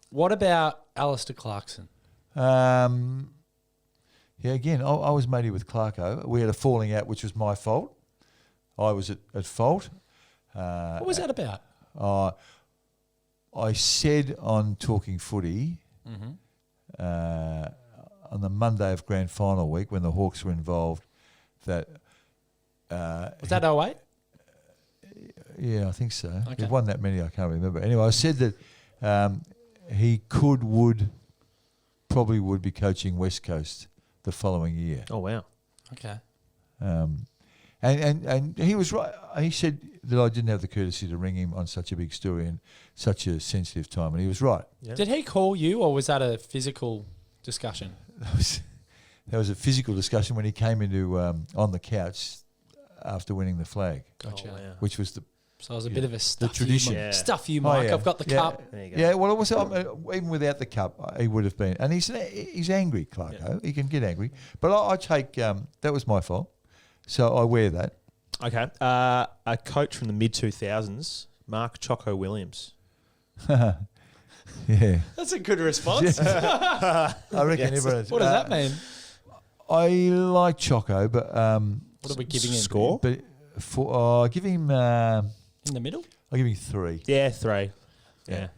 Speaker 2: What about Alistair Clarkson?
Speaker 4: Yeah, again, I was matey with Clarko. We had a falling out, which was my fault. I was at fault.
Speaker 2: What was that about?
Speaker 4: I said on Talking Footy on the Monday of Grand Final week when the Hawks were involved that...
Speaker 2: Was that 08?
Speaker 4: Yeah, I think so.
Speaker 2: Okay.
Speaker 4: We've won that many, I can't remember. Anyway, I said that he probably would be coaching West Coast the following year.
Speaker 3: Oh, wow.
Speaker 2: Okay.
Speaker 4: And he was right. He said that I didn't have the courtesy to ring him on such a big story and such a sensitive time, and he was right.
Speaker 3: Yeah.
Speaker 2: Did he call you, or was that a physical discussion?
Speaker 4: There was a physical discussion when he came into on the couch after winning the flag,
Speaker 2: Gotcha.
Speaker 3: Oh, wow.
Speaker 4: which was the
Speaker 2: So it was a bit of a stuff
Speaker 4: tradition.
Speaker 3: Yeah.
Speaker 2: Stuff you,
Speaker 4: Oh,
Speaker 2: Mike.
Speaker 4: yeah.
Speaker 2: I've got the
Speaker 4: Yeah.
Speaker 2: cup.
Speaker 3: There you go.
Speaker 4: Yeah, well, it was even without the cup, he would have been. And he's angry, Clarko. He can get angry. But I take that was my fault, so I wear that.
Speaker 3: Okay. A coach from the mid-2000s, Mark Choco Williams.
Speaker 4: Yeah,
Speaker 2: That's a good response.
Speaker 4: I reckon everyone.
Speaker 2: What does that mean?
Speaker 4: I like Choco, but
Speaker 2: What are we giving him?
Speaker 3: Score?
Speaker 4: but for give him I'll
Speaker 2: In the middle?
Speaker 4: give him 3.
Speaker 3: Yeah, 3. Yeah.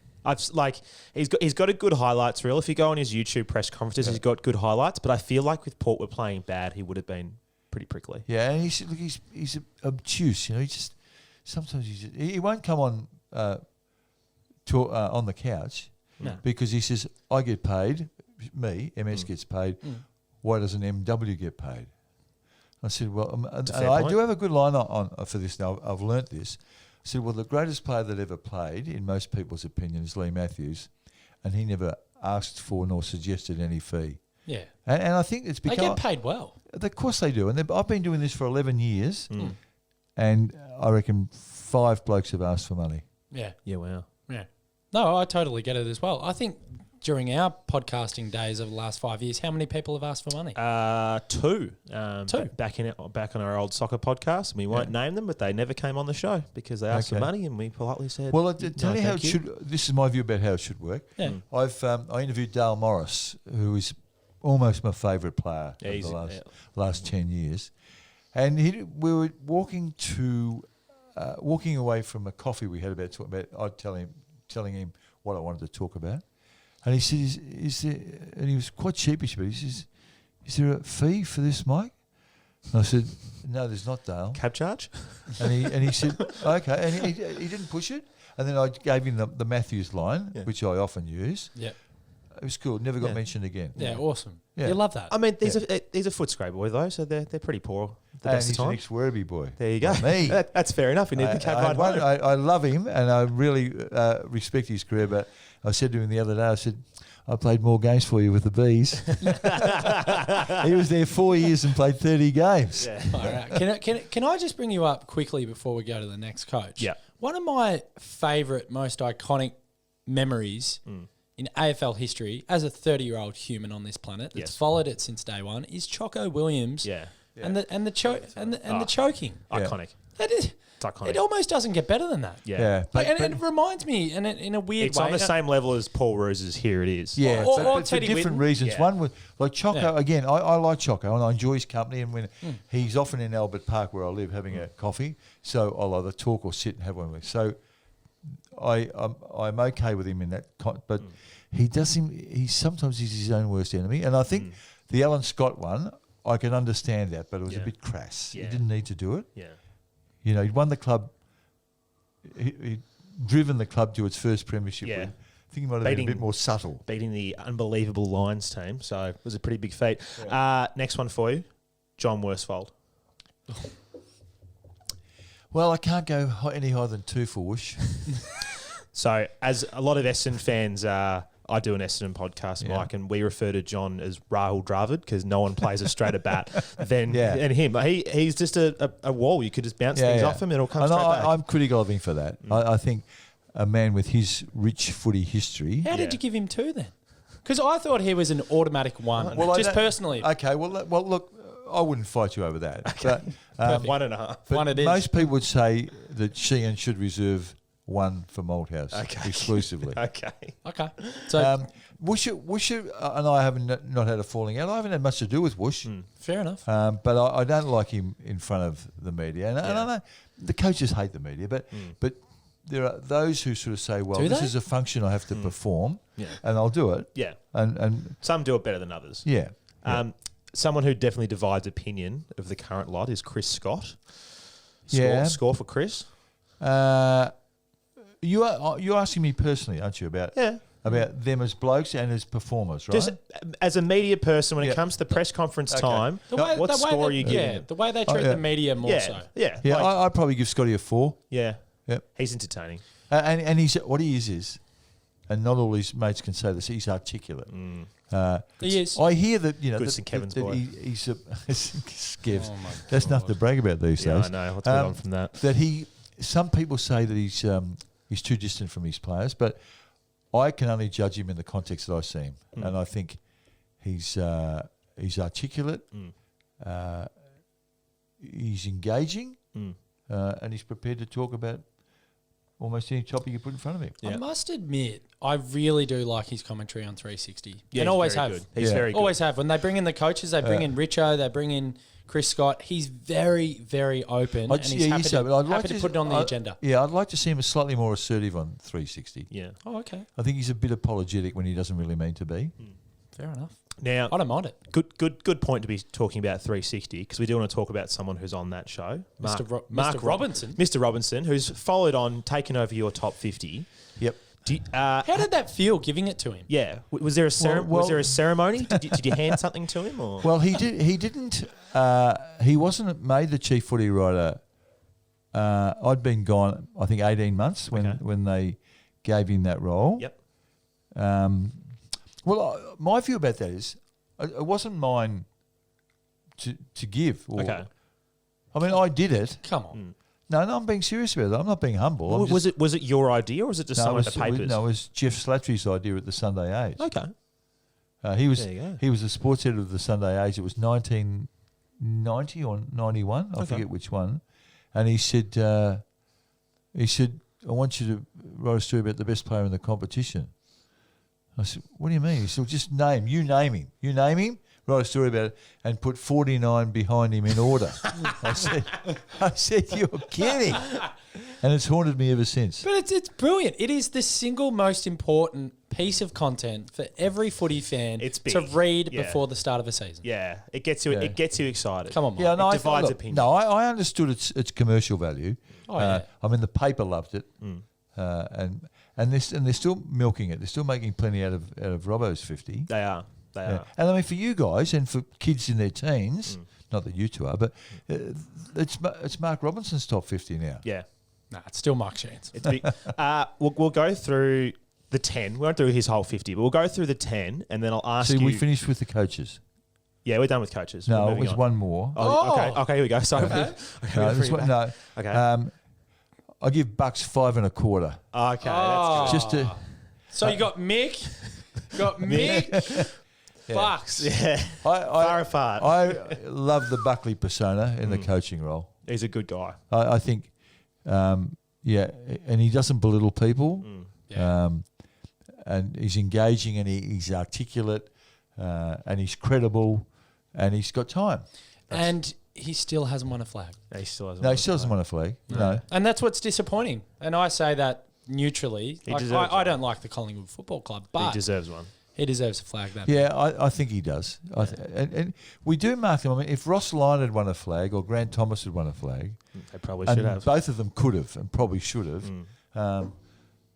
Speaker 3: He's got a good highlights reel. If you go on his YouTube press conferences, he's got good highlights. But I feel like with Port were playing bad, he would have been pretty prickly.
Speaker 4: Yeah, and he's obtuse. You know, sometimes he won't come on on the couch because he says I get paid. Me, MS gets paid. Why doesn't MW get paid? I said, well, and I do have a good line on for this now. I've learnt this. I said, well, the greatest player that ever played, in most people's opinion, is Lee Matthews, and he never asked for nor suggested any fee.
Speaker 2: Yeah.
Speaker 4: And I think it's
Speaker 2: They
Speaker 4: because
Speaker 2: get paid well.
Speaker 4: of course they do, and I've been doing this for 11 years, and I reckon 5 blokes have asked for money.
Speaker 2: Yeah.
Speaker 3: Yeah, wow.
Speaker 2: Yeah. No, I totally get it as well. I think during our podcasting days of the last 5 years, how many people have asked for money?
Speaker 3: 2.
Speaker 2: 2.
Speaker 3: Back on our old soccer podcast. We won't name them, but they never came on the show because they asked for
Speaker 4: Okay.
Speaker 3: money, and we politely said,
Speaker 4: Well, tell
Speaker 3: "No,
Speaker 4: you how
Speaker 3: thank
Speaker 4: it should. This is my view about how it should work.
Speaker 2: Yeah.
Speaker 4: I interviewed Dale Morris, who is almost my favourite player
Speaker 3: Yeah,
Speaker 4: of
Speaker 3: he's-
Speaker 4: the last 10 years, and we were walking away from a coffee we had about. I telling him what I wanted to talk about, and he said, "Is there?" And he was quite sheepish, but he says, "Is there a fee for this, Mike?" And I said, "No, there's not, Dale."
Speaker 3: cab charge?
Speaker 4: And he said, "Okay," and he didn't push it. And then I gave him the Matthews line, which I often use.
Speaker 2: Yeah.
Speaker 4: It was cool. Never got mentioned again.
Speaker 2: Yeah, awesome.
Speaker 4: Yeah.
Speaker 2: You love that.
Speaker 3: I mean, he's a Footscray boy, though, so they're pretty poor the
Speaker 4: And
Speaker 3: best
Speaker 4: he's
Speaker 3: of
Speaker 4: an
Speaker 3: times.
Speaker 4: ex-Werribee boy.
Speaker 3: There you go.
Speaker 4: Like me.
Speaker 3: That's fair enough. We need the cab ride home.
Speaker 4: I love him, and I really respect his career. But I said to him the other day, I said, "I played more games for you with the Bees." He was there 4 years and played 30 games.
Speaker 3: Yeah.
Speaker 2: All right. Can I just bring you up quickly before we go to the next coach?
Speaker 3: Yeah.
Speaker 2: One of my favourite, most iconic memories in AFL history as a 30-year-old human on this planet that's
Speaker 3: Yes.
Speaker 2: followed it since day one is Choco Williams.
Speaker 3: Yeah.
Speaker 2: And the choking.
Speaker 3: Iconic.
Speaker 2: That is.
Speaker 3: It's iconic.
Speaker 2: It almost doesn't get better than that.
Speaker 3: Yeah.
Speaker 2: And it reminds me, and in a weird
Speaker 3: It's
Speaker 2: way.
Speaker 3: on the same level as Paul Rose's Here It Is.
Speaker 4: Yeah,
Speaker 2: Or
Speaker 4: but for
Speaker 2: Teddy
Speaker 4: different
Speaker 2: Whitten.
Speaker 4: reasons.
Speaker 3: Yeah.
Speaker 4: One was like Choco.
Speaker 2: Yeah.
Speaker 4: Again, I like Choco and I enjoy his company. And when he's often in Albert Park where I live having a coffee, so I'll either talk or sit and have one with him. So I'm okay with him in that. But he sometimes he's his own worst enemy. And I think the Alan Scott one, I can understand that, but it was a bit crass.
Speaker 3: Yeah.
Speaker 4: He didn't need to do it.
Speaker 3: Yeah.
Speaker 4: You know, he'd won the club. He'd driven the club to its first premiership
Speaker 3: Yeah.
Speaker 4: win. I think he might have been a bit more subtle.
Speaker 3: Beating the unbelievable Lions team. So it was a pretty big feat. Next one for you, John Worsfold.
Speaker 4: Well, I can't go any higher than 2 for Whoosh.
Speaker 3: So, as a lot of Essendon fans, I do an Essendon podcast, Mike, and we refer to John as Rahul Dravid because no one plays a straighter bat than him. He's just a wall. You could just bounce things off him and it'll come straight back.
Speaker 4: I'm critical of him for that. I think a man with his rich footy history...
Speaker 2: How did you give him 2 then? Because I thought he was an automatic 1, just personally.
Speaker 4: Okay, well, look, I wouldn't fight you over that. Okay.
Speaker 3: But, 1.5.
Speaker 4: But
Speaker 2: 1 it is.
Speaker 4: Most people would say that Sheehan should reserve 1 for Malthouse exclusively.
Speaker 3: Okay.
Speaker 2: So
Speaker 4: Whoosh, and I haven't not had a falling out. I haven't had much to do with Whoosh.
Speaker 2: fair enough.
Speaker 4: But I don't like him in front of the media. And I know the coaches hate the media, but there are those who sort of say, well, this is a function I have to perform, and I'll do it.
Speaker 3: Yeah.
Speaker 4: And
Speaker 3: some do it better than others.
Speaker 4: Yeah.
Speaker 3: Someone who definitely divides opinion of the current lot is Chris Scott. Score for Chris?
Speaker 4: You're asking me personally, aren't you, about them as blokes and as performers, right?
Speaker 3: Just as a media person, when it comes to press conference time, what score are you giving?
Speaker 2: The way they treat the media more so.
Speaker 3: Yeah.
Speaker 4: I'd probably give Scotty a 4.
Speaker 3: Yeah.
Speaker 4: Yep.
Speaker 3: He's entertaining.
Speaker 4: And he's what he is, and not all his mates can say this, he's articulate.
Speaker 2: He is.
Speaker 4: I hear that,
Speaker 3: Good St. Kevin's boy.
Speaker 4: He's a Skevs. That's nothing to brag about these days.
Speaker 3: I know. Let's move on from that.
Speaker 4: Some people say that he's too distant from his players, but I can only judge him in the context that I see him, and I think he's articulate, he's engaging, and he's prepared to talk about almost any topic you put in front of him.
Speaker 2: Yeah. I must admit, I really do like his commentary on 360.
Speaker 3: Yeah,
Speaker 2: and always have.
Speaker 3: Good. He's very good.
Speaker 2: Always have. When they bring in the coaches, they bring in Richo, they bring in Chris Scott. He's very, very open, and he's happy to put it on the agenda.
Speaker 4: Yeah, I'd like to see him slightly more assertive on 360.
Speaker 3: Yeah.
Speaker 2: Oh, okay.
Speaker 4: I think he's a bit apologetic when he doesn't really mean to be.
Speaker 2: Fair enough.
Speaker 3: Now,
Speaker 2: I don't mind it.
Speaker 3: Good point to be talking about 360 because we do want to talk about someone who's on that show,
Speaker 2: Mr. Robinson.
Speaker 3: Mr. Robinson, who's followed on, taken over your top 50.
Speaker 4: Yep.
Speaker 2: How did that feel giving it to him?
Speaker 3: Yeah. Was there a was there a ceremony? Did you hand something to him? Or?
Speaker 4: Well, he didn't. He wasn't made the chief footy writer. I'd been gone, I think, 18 months when they gave him that role.
Speaker 3: Yep.
Speaker 4: My view about that is, it wasn't mine to give.
Speaker 3: Okay.
Speaker 4: I mean, I did it.
Speaker 2: Come on.
Speaker 4: No, I'm being serious about it. I'm not being humble.
Speaker 3: Was it your idea or was it just someone at the papers?
Speaker 4: No, it was Jeff Slattery's idea at the Sunday Age.
Speaker 3: Okay.
Speaker 4: He was the sports editor of the Sunday Age. It was 1990 or 91. I forget which one. And he said, I want you to write a story about the best player in the competition. I said, what do you mean? He said, just name him, write a story about it, and put 49 behind him in order. I said, you're kidding. And it's haunted me ever since.
Speaker 2: But it's brilliant. It is the single most important piece of content for every footy fan to read before the start of a season.
Speaker 3: Yeah, it gets you. Yeah. It gets you excited.
Speaker 2: Come on, Mike.
Speaker 3: Yeah, no, it divides opinion.
Speaker 4: No, I understood its commercial value.
Speaker 2: I
Speaker 4: mean, the paper loved it, and they're still milking it. They're still making plenty out of Robbo's 50.
Speaker 3: They are.
Speaker 4: And I mean, for you guys and for kids in their teens, not that you two are, but it's Mark Robinson's top 50 now.
Speaker 3: Yeah.
Speaker 2: Nah, it's still Mike Sheahan's.
Speaker 3: It's big. We'll go through the 10. We won't do his whole 50, but we'll go through the 10, and then I'll ask you.
Speaker 4: See, we finished with the coaches.
Speaker 3: Yeah, we're done with coaches.
Speaker 4: No, it was one more.
Speaker 3: Okay, here we go. Sorry.
Speaker 2: Okay.
Speaker 4: Okay. I give Bucks 5.25.
Speaker 3: Okay, that's good.
Speaker 4: Just to.
Speaker 2: So you got Mick, Bucks.
Speaker 3: Yeah. Far apart.
Speaker 4: I love the Buckley persona in the coaching role.
Speaker 3: He's a good guy.
Speaker 4: I think, and he doesn't belittle people, and he's engaging and he's articulate, and he's credible, and he's got time.
Speaker 2: And he still hasn't won a flag.
Speaker 3: He still hasn't.
Speaker 4: No, he still hasn't won a flag. No.
Speaker 2: And that's what's disappointing. And I say that neutrally. I don't like the Collingwood Football Club, but
Speaker 3: he deserves one.
Speaker 2: He deserves a flag.
Speaker 4: I think he does. And we do mark them. I mean, if Ross Lyon had won a flag or Grant Thomas had won a flag,
Speaker 3: they probably should have.
Speaker 4: Both of them could have and probably should have.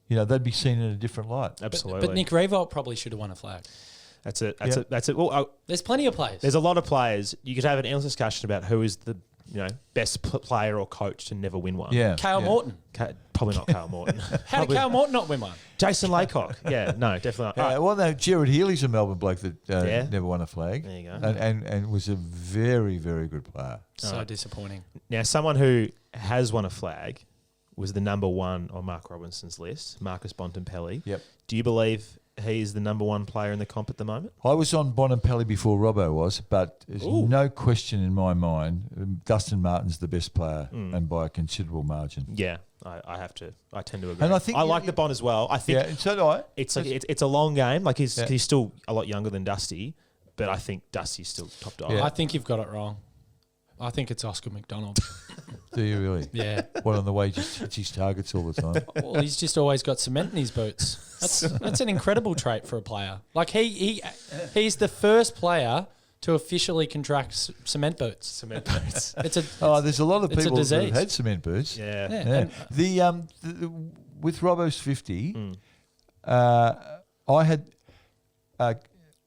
Speaker 4: They'd be seen in a different light.
Speaker 3: Absolutely.
Speaker 2: But Nick Revolt probably should have won a flag.
Speaker 3: That's it. That's it. Well,
Speaker 2: there's plenty of players.
Speaker 3: There's a lot of players. You could have an endless discussion about who is the best player or coach to never win one.
Speaker 4: Yeah.
Speaker 2: Cale Morton.
Speaker 3: Probably not Cale Morton.
Speaker 2: How did Cale Morton not win one?
Speaker 3: Jason Laycock. Yeah, no, definitely not.
Speaker 4: Yeah, well, no, Gerard Healy's a Melbourne bloke that never won a flag.
Speaker 3: There you go.
Speaker 4: And was a very, very good player.
Speaker 2: So disappointing.
Speaker 3: Now, someone who has won a flag was the number one on Mark Robinson's list, Marcus Bontempelli.
Speaker 4: Yep.
Speaker 3: Do you believe he's the number one player in the comp at the moment?
Speaker 4: I was on Bontempelli before Robbo was, but there's no question in my mind, Dustin Martin's the best player and by a considerable margin.
Speaker 3: Yeah, I tend to agree.
Speaker 4: And I think
Speaker 3: like the Bont as well. I think
Speaker 4: and so do I.
Speaker 3: it's like it's a long game. Like he's still a lot younger than Dusty, but I think Dusty's still top dog.
Speaker 2: I think you've got it wrong. I think it's Oscar McDonald.
Speaker 4: Do you really?
Speaker 2: Yeah.
Speaker 4: What, on the way just hits his targets all the time?
Speaker 2: Well, he's just always got cement in his boots. That's an incredible trait for a player. Like he's the first player to officially contract cement boots.
Speaker 3: Cement boots.
Speaker 4: There's a lot of
Speaker 2: it's a
Speaker 4: people that
Speaker 2: disease.
Speaker 4: have had cement boots.
Speaker 3: Yeah.
Speaker 4: The with Robbo's 50, I had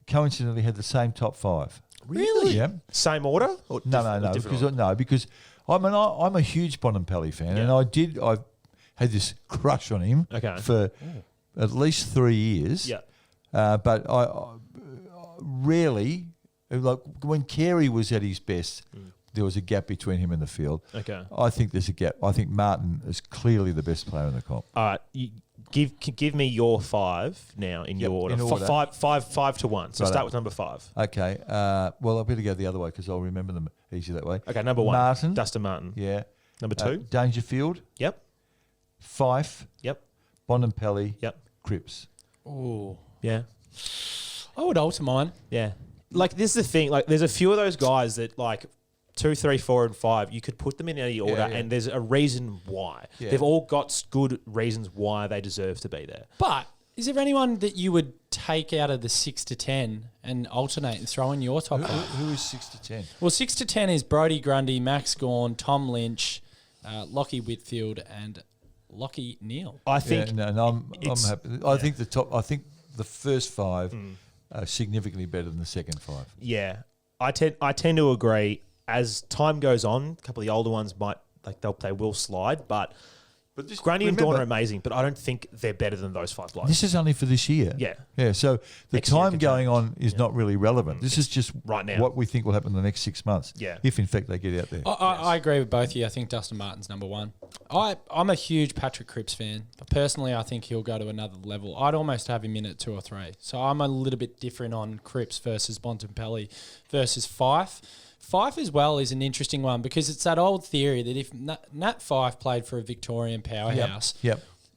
Speaker 4: coincidentally had the same top 5.
Speaker 3: Really?
Speaker 4: Yeah.
Speaker 3: Same order? Or
Speaker 4: No, because I'm a huge Bontempelli fan, and I had this crush on him for at least 3 years.
Speaker 3: Yeah.
Speaker 4: But I rarely, like when Carey was at his best, there was a gap between him and the field. Okay. I think there's a gap. I think Martin is clearly the best player in the comp.
Speaker 3: All right. Give me your 5 now in your order.
Speaker 4: In order.
Speaker 3: 5 to 1. So
Speaker 4: Right.
Speaker 3: start with number 5.
Speaker 4: Okay. Well, I'll better go the other way because I'll remember them easier that way.
Speaker 3: Okay, number 1.
Speaker 4: Martin.
Speaker 3: Dustin Martin.
Speaker 4: Yeah.
Speaker 3: Number 2.
Speaker 4: Dangerfield.
Speaker 3: Yep.
Speaker 4: Fife.
Speaker 3: Yep.
Speaker 4: Bontempelli.
Speaker 3: Yep.
Speaker 4: Cripps.
Speaker 2: Oh.
Speaker 3: Yeah.
Speaker 2: I would alter mine.
Speaker 3: Yeah. Like, this is the thing. Like, there's a few of those guys that, like, 2, 3, 4, and 5, you could put them in any order, and there's a reason why.
Speaker 4: Yeah.
Speaker 3: They've all got good reasons why they deserve to be there.
Speaker 2: But is there anyone that you would take out of the 6 to 10 and alternate and throw in your top 5?
Speaker 4: Who is 6 to 10?
Speaker 2: Well, 6 to 10 is Brodie Grundy, Max Gawn, Tom Lynch, Lockie Whitfield, and Lockie Neal.
Speaker 3: I think.
Speaker 4: I'm happy. I think the first 5 are significantly better than the second 5.
Speaker 3: Yeah. I tend to agree. As time goes on, a couple of the older ones they will slide, but this, Grundy and Dawn are amazing, but I don't think they're better than those 5 blokes.
Speaker 4: This is only for this year.
Speaker 3: Yeah.
Speaker 4: Yeah, so the
Speaker 3: Next year
Speaker 4: time
Speaker 3: can
Speaker 4: going
Speaker 3: change.
Speaker 4: on is not really relevant. This is just
Speaker 3: right now
Speaker 4: what we think will happen in the next 6 months.
Speaker 3: Yeah.
Speaker 4: If in fact they get out there.
Speaker 2: I agree with both of you. I think Dustin Martin's number 1. I'm a huge Patrick Cripps fan. But personally, I think he'll go to another level. I'd almost have him in at 2 or 3. So I'm a little bit different on Cripps versus Bontempelli versus Fife. Fife as well is an interesting one because it's that old theory that if Nat Fife played for a Victorian powerhouse,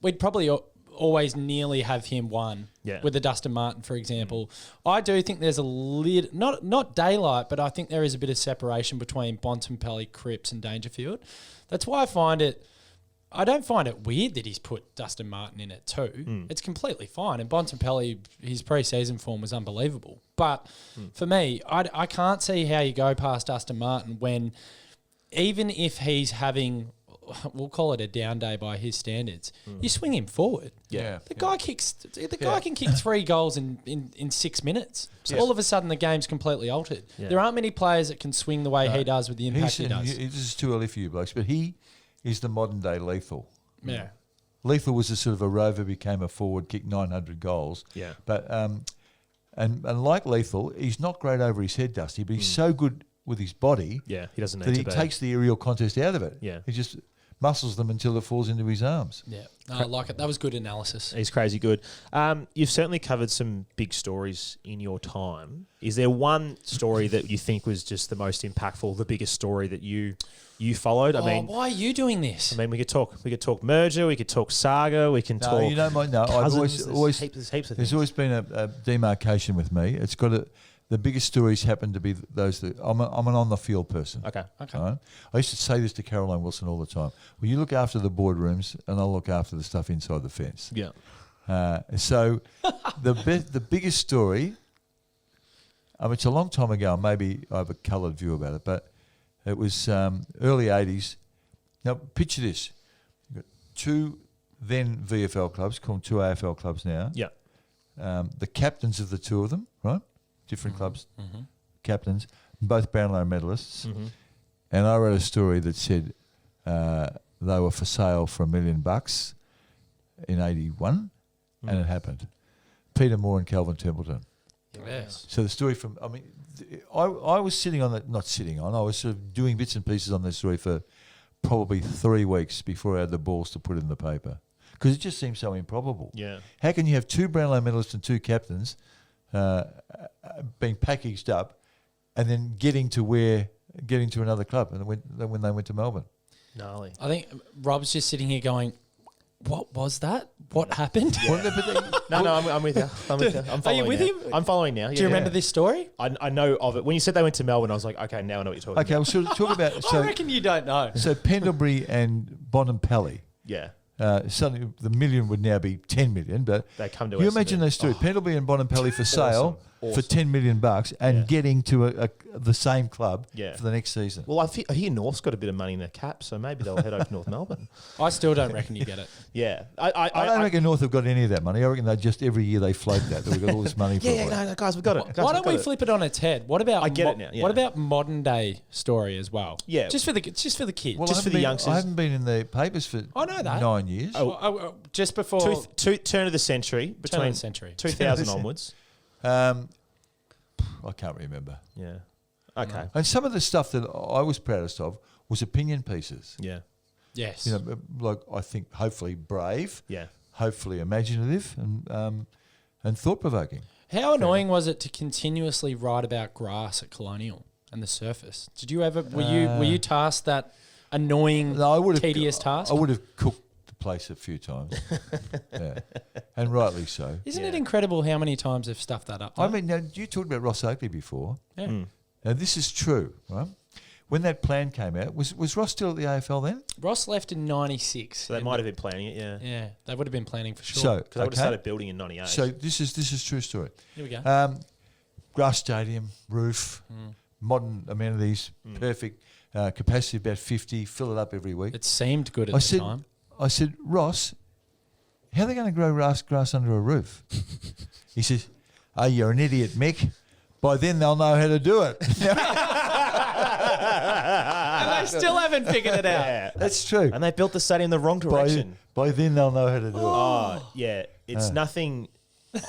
Speaker 2: we'd probably always nearly have him won with the Dustin Martin, for example. I do think there's a little, not daylight, but I think there is a bit of separation between Bontempelli, Cripps and Dangerfield. That's why I don't find it weird that he's put Dustin Martin in at 2. It's completely fine. And Bontempelli, his pre-season form was unbelievable. But for me, I can't see how you go past Dustin Martin when, even if he's having, we'll call it a down day by his standards, you swing him forward.
Speaker 4: Yeah.
Speaker 2: The guy can kick 3 goals in 6 minutes. So all of a sudden the game's completely altered. Yeah. There aren't many players that can swing the way he does with the impact he does.
Speaker 4: This is too early for you blokes, but he is the modern day Lethal.
Speaker 2: Yeah.
Speaker 4: Lethal was a sort of a rover, became a forward, kicked 900 goals.
Speaker 3: Yeah.
Speaker 4: But and like Lethal, he's not great over his head, Dusty, but he's so good with his body.
Speaker 3: Yeah, he doesn't need
Speaker 4: that
Speaker 3: to
Speaker 4: he
Speaker 3: be.
Speaker 4: takes the aerial contest out of it.
Speaker 3: Yeah.
Speaker 4: He just muscles them until it falls into his arms.
Speaker 2: Yeah. No, I like it. That was good analysis.
Speaker 3: He's crazy good. You've certainly covered some big stories in your time. Is there one story that you think was just the most impactful, the biggest story that you followed? I mean,
Speaker 2: why are you doing this?
Speaker 3: I mean, we could talk merger, we could talk saga, we can talk.
Speaker 4: You don't mind. No, I've
Speaker 3: cousins,
Speaker 4: always
Speaker 3: heaps of
Speaker 4: there's
Speaker 3: things.
Speaker 4: always been a demarcation with me. It's got the biggest stories happen to be those that I'm an on the field person.
Speaker 3: Okay.
Speaker 4: Right? I used to say this to Caroline Wilson all the time. Well, you look after the boardrooms, and I'll look after the stuff inside the fence.
Speaker 3: Yeah.
Speaker 4: So the biggest story. It's a long time ago. Maybe I have a coloured view about it, but it was early '80s. Now picture this: you've got 2 then VFL clubs, called 2 AFL clubs now.
Speaker 3: Yeah.
Speaker 4: The captains of the 2 of them, right? Different clubs, captains, both Brownlow medalists. and I read a story that said they were for sale for $1 million in 81, and it happened. Peter Moore and Calvin Templeton.
Speaker 2: Yes.
Speaker 4: So the story from, I mean, I was sitting on that, not sitting on, I was sort of doing bits and pieces on this story for probably 3 weeks before I had the balls to put it in the paper. Because it just seems so improbable.
Speaker 3: Yeah.
Speaker 4: How can you have 2 Brownlow medalists and 2 captains being packaged up and then getting to another club and when they went to Melbourne?
Speaker 3: Gnarly.
Speaker 2: I think Rob's just sitting here going, what was that? What happened?
Speaker 3: No, I'm with you. I'm with you. I'm following
Speaker 2: with
Speaker 3: now.
Speaker 2: him?
Speaker 3: I'm following now.
Speaker 2: Do you remember this story?
Speaker 3: I know of it. When you said they went to Melbourne, I was like, okay, now I know what you're talking
Speaker 4: Okay,
Speaker 3: about.
Speaker 4: we'll sort of talk about...
Speaker 2: I reckon you don't know.
Speaker 4: So Pendlebury and Bonampelli.
Speaker 3: Yeah.
Speaker 4: Suddenly the million would now be 10 million, but
Speaker 3: They come to
Speaker 4: you
Speaker 3: us
Speaker 4: imagine
Speaker 3: and
Speaker 4: those two, Pendlebury and Bonampelli for sale for
Speaker 3: Awesome.
Speaker 4: $10 million and getting to the same club
Speaker 3: Yeah.
Speaker 4: for the next season.
Speaker 3: Well, I hear North's got a bit of money in their cap, so maybe they'll head over to North Melbourne.
Speaker 2: I still don't reckon you get it.
Speaker 3: Yeah.
Speaker 4: I don't reckon North have got any of that money. I reckon they just every year they float that we've got all this money for it.
Speaker 3: no, guys, we've got it.
Speaker 2: Why don't we flip it on its head? What about
Speaker 3: I get it now, yeah.
Speaker 2: What about modern day story as well?
Speaker 3: Yeah.
Speaker 2: just for the kids.
Speaker 4: Well,
Speaker 3: Just for the youngsters.
Speaker 4: I haven't been in the papers for
Speaker 2: I know that.
Speaker 4: 9 years.
Speaker 2: Just before
Speaker 3: Turn of the century, between
Speaker 2: the century.
Speaker 3: 2000 onwards.
Speaker 4: I can't remember.
Speaker 3: Yeah. Okay.
Speaker 4: And some of the stuff that I was proudest of was opinion pieces.
Speaker 3: Yeah.
Speaker 2: Yes.
Speaker 4: You know, like I think hopefully brave,
Speaker 3: Yeah.
Speaker 4: hopefully imaginative, and thought provoking.
Speaker 2: How annoying was it to continuously write about grass at Colonial and the surface? Did you ever were you tasked that annoying, tedious task?
Speaker 4: I would have cooked the place a few times, yeah, and rightly so.
Speaker 2: Isn't it incredible how many times they've stuffed that up?
Speaker 4: I
Speaker 2: though?
Speaker 4: mean, now, you talked about Ross Oakley before.
Speaker 2: Yeah.
Speaker 4: Now this is true, right? When that plan came out, was Ross still at the AFL then?
Speaker 2: Ross left in '96.
Speaker 3: So they might have been planning it, yeah.
Speaker 2: Yeah, they would have been planning for sure.
Speaker 4: So
Speaker 3: Because they would have started building in 98.
Speaker 4: So this is true story.
Speaker 2: Here we go.
Speaker 4: Grass stadium, roof, modern amenities, perfect capacity about 50. Fill it up every week.
Speaker 2: It seemed good at the time.
Speaker 4: I said, Ross, how are they going to grow grass under a roof? He says, "Oh, you're an idiot, Mick. By then they'll know how to do it."
Speaker 2: And they still haven't figured it out.
Speaker 3: Yeah.
Speaker 4: That's true.
Speaker 3: And they built the stadium the wrong direction.
Speaker 4: By then they'll know how to do it.
Speaker 3: Oh, yeah. It's nothing.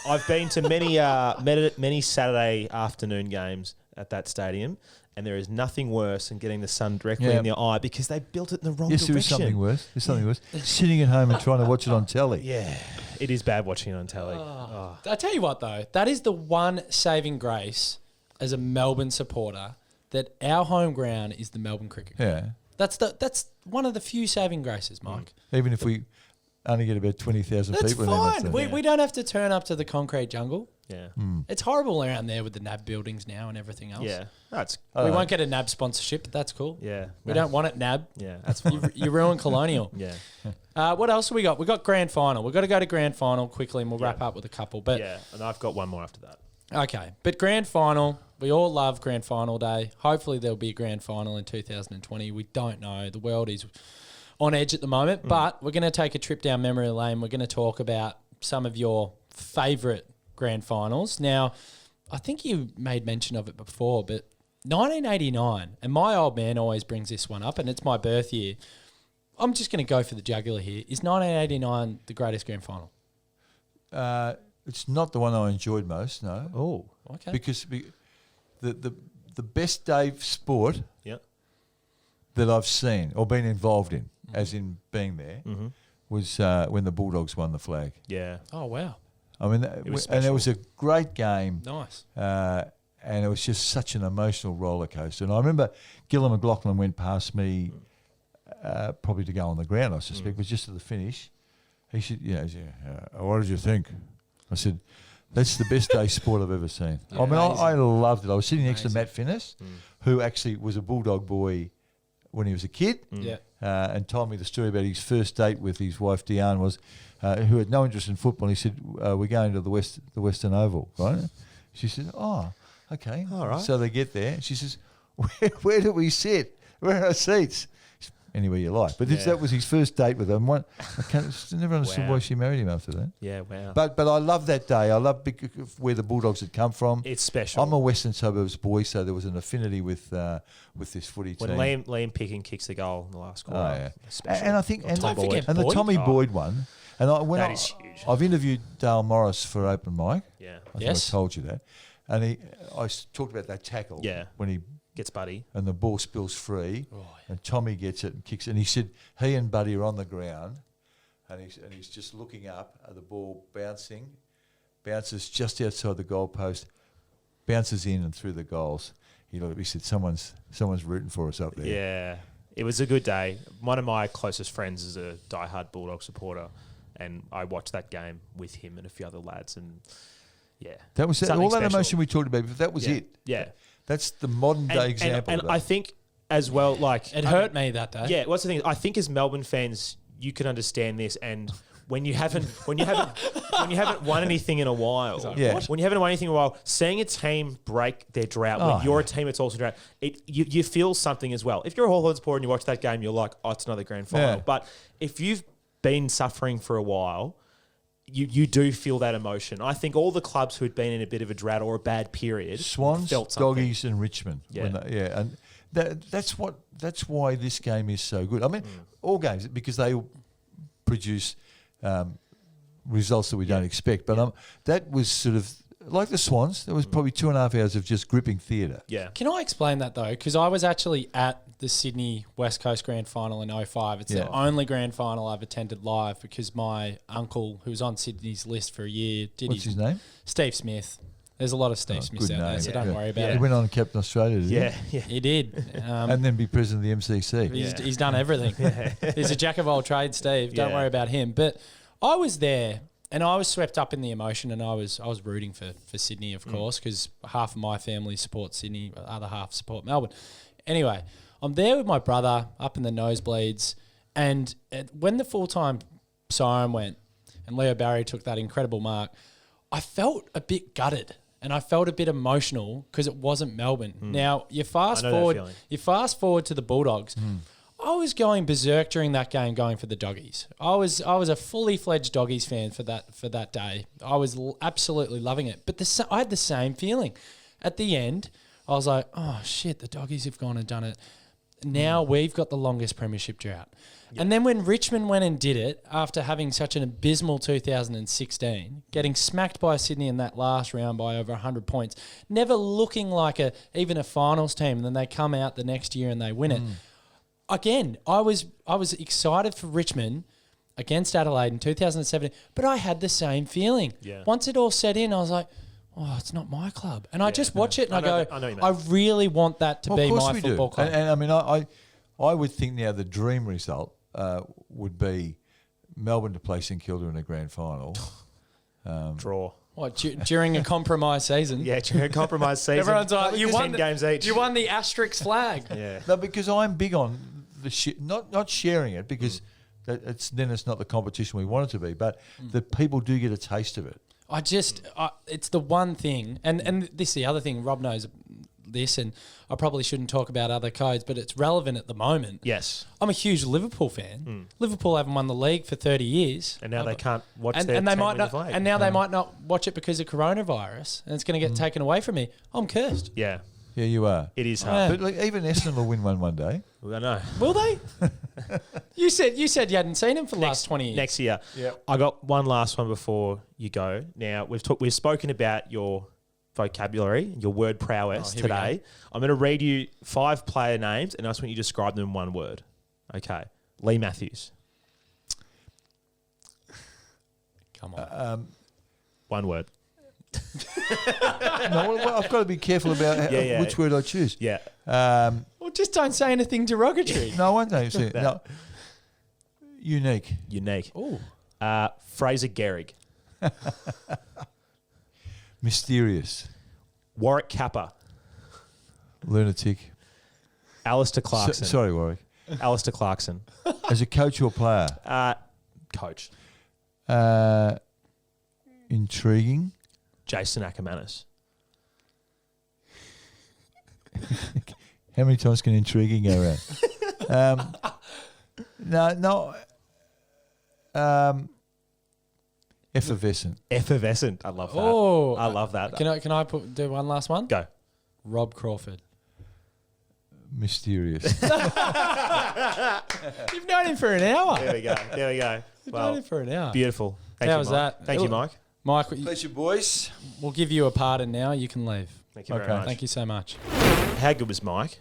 Speaker 3: I've been to many Saturday afternoon games at that stadium, and there is nothing worse than getting the sun directly in your eye because they built it in the wrong
Speaker 4: Yes,
Speaker 3: direction.
Speaker 4: there is something worse. There's something worse. Sitting at home and trying to watch it on telly.
Speaker 3: Yeah, it is bad watching it on telly.
Speaker 2: I tell you what, though, that is the one saving grace as a Melbourne supporter, that our home ground is the Melbourne Cricket Ground.
Speaker 4: Yeah.
Speaker 2: That's one of the few saving graces, Mike.
Speaker 4: Even if we only get about 20,000
Speaker 2: That's
Speaker 4: people
Speaker 2: fine.
Speaker 4: in there.
Speaker 2: We don't have to turn up to the concrete jungle.
Speaker 3: Yeah,
Speaker 2: It's horrible around there with the NAB buildings now and everything else.
Speaker 3: yeah. That's
Speaker 2: We won't get a NAB sponsorship, but that's cool.
Speaker 3: yeah.
Speaker 2: We don't want it, NAB.
Speaker 3: Yeah, that's fine.
Speaker 2: You ruin Colonial.
Speaker 3: Yeah,
Speaker 2: What else have we got? We've got grand final. We've got to go to grand final quickly and we'll wrap up with a couple. But
Speaker 3: yeah. And I've got one more after that.
Speaker 2: okay, but grand final, we all love grand final day. Hopefully there'll be a grand final in 2020. We don't know. The world is on edge at the moment, but we're going to take a trip down memory lane. We're going to talk about some of your favourite grand finals. Now, I think you made mention of it before, but 1989, and my old man always brings this one up, and it's my birth year. I'm just going to go for the jugular here. Is 1989 the greatest grand final?
Speaker 4: It's not the one I enjoyed most, no.
Speaker 3: Oh,
Speaker 2: Okay.
Speaker 4: Because the best day of sport
Speaker 3: yeah.
Speaker 4: that I've seen or been involved in, as in being there, was when the Bulldogs won the flag.
Speaker 3: Yeah.
Speaker 2: Oh, wow.
Speaker 4: I mean,
Speaker 3: was
Speaker 4: and it
Speaker 3: special.
Speaker 4: was a great game.
Speaker 2: Nice.
Speaker 4: And it was just such an emotional roller coaster. And I remember Gillum McLaughlin went past me, probably to go on the ground, I suspect, but just at the finish. He said, what did you think? I said, that's the best day sport I've ever seen. I mean, I loved it. I was sitting next to Matt Finnis, who actually was a Bulldog boy when he was a kid,
Speaker 2: Yeah.
Speaker 4: and told me the story about his first date with his wife, Deanne, was who had no interest in football. He said, we're going to the Western Oval, right? She said, oh, okay.
Speaker 3: All right.
Speaker 4: So they get there. And she says, where do we sit? Where are our seats? anywhere you like. But that was his first date with her. And I never understood why she married him after that.
Speaker 3: Yeah, wow.
Speaker 4: But I love that day. I love where the Bulldogs had come from.
Speaker 3: It's special.
Speaker 4: I'm a Western Suburbs boy, so there was an affinity with this footy team.
Speaker 3: When Liam Picken kicks the goal in the last quarter.
Speaker 4: Oh, yeah.
Speaker 3: Special.
Speaker 4: And I think the Tommy Boyd one. And
Speaker 3: That is huge.
Speaker 4: I've interviewed Dale Morris for Open Mic.
Speaker 3: Yeah.
Speaker 4: I think I told you that. And I talked about that tackle.
Speaker 3: Yeah.
Speaker 4: When he
Speaker 3: gets Buddy.
Speaker 4: And the ball spills free. And Tommy gets it and kicks it. And he said he and Buddy are on the ground. And he's just looking up at the ball bounces just outside the goalpost, bounces in and through the goals. He said, someone's rooting for us up there.
Speaker 3: Yeah. It was a good day. One of my closest friends is a diehard Bulldog supporter. And I watched that game with him and a few other lads, and
Speaker 4: that was
Speaker 3: something
Speaker 4: all that
Speaker 3: special.
Speaker 4: emotion we talked about. But that was it.
Speaker 3: Yeah,
Speaker 4: that's the modern day example.
Speaker 3: And I think as well, like
Speaker 2: it hurt me that day.
Speaker 3: Yeah, what's the thing? I think as Melbourne fans, you can understand this, and when you haven't won anything in a while, when you haven't won anything in a while, seeing a team break their drought when you're a team that's also drought, you feel something as well. If you're a Hawthorn supporter and you watch that game, you're like, oh, it's another grand final. But if you've been suffering for a while, you do feel that emotion. I think all the clubs who had been in a bit of a drought or a bad period,
Speaker 4: Swans,
Speaker 3: felt something.
Speaker 4: Doggies, and Richmond. And that's why this game is so good. I mean, all games, because they produce results that we don't expect. But that was sort of like the Swans. There was probably 2.5 hours of just gripping theatre.
Speaker 3: Yeah.
Speaker 2: Can I explain that though? Because I was actually at the Sydney West Coast Grand Final in 2005. It's the only grand final I've attended live because my uncle, who was on Sydney's list for a year,
Speaker 4: What's his name?
Speaker 2: Steve Smith. There's a lot of Steve Smiths out there, so don't worry about it.
Speaker 4: He went on and Captain Australia, didn't he?
Speaker 2: Yeah. He did.
Speaker 4: And then be president of the MCC.
Speaker 2: He's done everything. He's a jack of all trades, Steve. Don't worry about him. But I was there and I was swept up in the emotion, and I was rooting for Sydney, of course, because half of my family support Sydney, the other half support Melbourne. Anyway, I'm there with my brother up in the nosebleeds, and when the full-time siren went and Leo Barry took that incredible mark, I felt a bit gutted and I felt a bit emotional because it wasn't Melbourne. Now, you fast forward to the Bulldogs. I was going berserk during that game, going for the Doggies. I was a fully fledged Doggies fan for that day. I was absolutely loving it. But I had the same feeling. At the end, I was like, oh shit, the Doggies have gone and done it. Now we've got the longest premiership drought. Yep. And then when Richmond went and did it, after having such an abysmal 2016, getting smacked by Sydney in that last round by over 100 points, never looking like even a finals team, and then they come out the next year and they win it. Again, I was excited for Richmond against Adelaide in 2017, but I had the same feeling. Yeah. Once it all set in, I was like, oh, it's not my club. And I just watch it and I really want that to be my football club.
Speaker 4: And I mean, I would think now the dream result would be Melbourne to play St Kilda in a grand final.
Speaker 3: Draw.
Speaker 2: What, during a compromised season?
Speaker 3: Yeah, during a compromised season.
Speaker 2: Everyone's like, you won
Speaker 3: 10 games each.
Speaker 2: You won the asterisk flag.
Speaker 4: Yeah. No, because I'm big on not sharing it, because it's not the competition we want it to be, but that people do get a taste of it.
Speaker 2: It's the one thing, and this is the other thing. Rob knows this, and I probably shouldn't talk about other codes, but it's relevant at the moment.
Speaker 3: Yes.
Speaker 2: I'm a huge Liverpool fan. Liverpool haven't won the league for 30 years.
Speaker 3: And now they can't watch their
Speaker 2: and they
Speaker 3: team
Speaker 2: might
Speaker 3: win the flag.
Speaker 2: And now they might not watch it because of coronavirus, and it's going to get taken away from me. I'm cursed.
Speaker 3: Yeah.
Speaker 4: Yeah, you are.
Speaker 3: It is hard.
Speaker 4: But even Essendon will win one day.
Speaker 3: I know.
Speaker 2: Will they? You said you hadn't seen him for the last 20 years.
Speaker 3: Next year.
Speaker 4: Yep.
Speaker 3: I got one last one before you go. Now, we've spoken about your vocabulary, your word prowess today. I'm going to read you 5 player names, and I just want you to describe them in one word. Okay. Lee Matthews.
Speaker 2: Come on.
Speaker 3: One word.
Speaker 4: No, I've got to be careful about which word I choose.
Speaker 3: Yeah.
Speaker 2: Well, just don't say anything derogatory.
Speaker 4: No, I won't say it. No. Unique.
Speaker 2: Oh.
Speaker 3: Fraser Gehrig.
Speaker 4: Mysterious.
Speaker 3: Warwick Kappa.
Speaker 4: Lunatic.
Speaker 3: Alistair Clarkson.
Speaker 4: Sorry, Warwick.
Speaker 3: Alistair Clarkson.
Speaker 4: As a coach or player?
Speaker 3: Coach.
Speaker 4: Intriguing.
Speaker 3: Jason Ackermanis.
Speaker 4: How many times can intriguing go around? No. Effervescent.
Speaker 3: Effervescent. I love that.
Speaker 2: Oh,
Speaker 3: I love that.
Speaker 2: Can I do one last one?
Speaker 3: Go.
Speaker 2: Rob Crawford.
Speaker 4: Mysterious.
Speaker 2: You've known him for an hour.
Speaker 3: There we go.
Speaker 2: You've known him for an hour.
Speaker 3: Beautiful. Thank
Speaker 2: How
Speaker 3: you,
Speaker 2: was
Speaker 3: Mike.
Speaker 2: that?
Speaker 3: Thank you, Mike.
Speaker 2: Mike,
Speaker 4: Pleasure, boys.
Speaker 2: we'll give you a pardon now. You can leave.
Speaker 3: Thank you very
Speaker 4: Okay.
Speaker 3: much.
Speaker 2: Thank you so much.
Speaker 3: How good was Mike?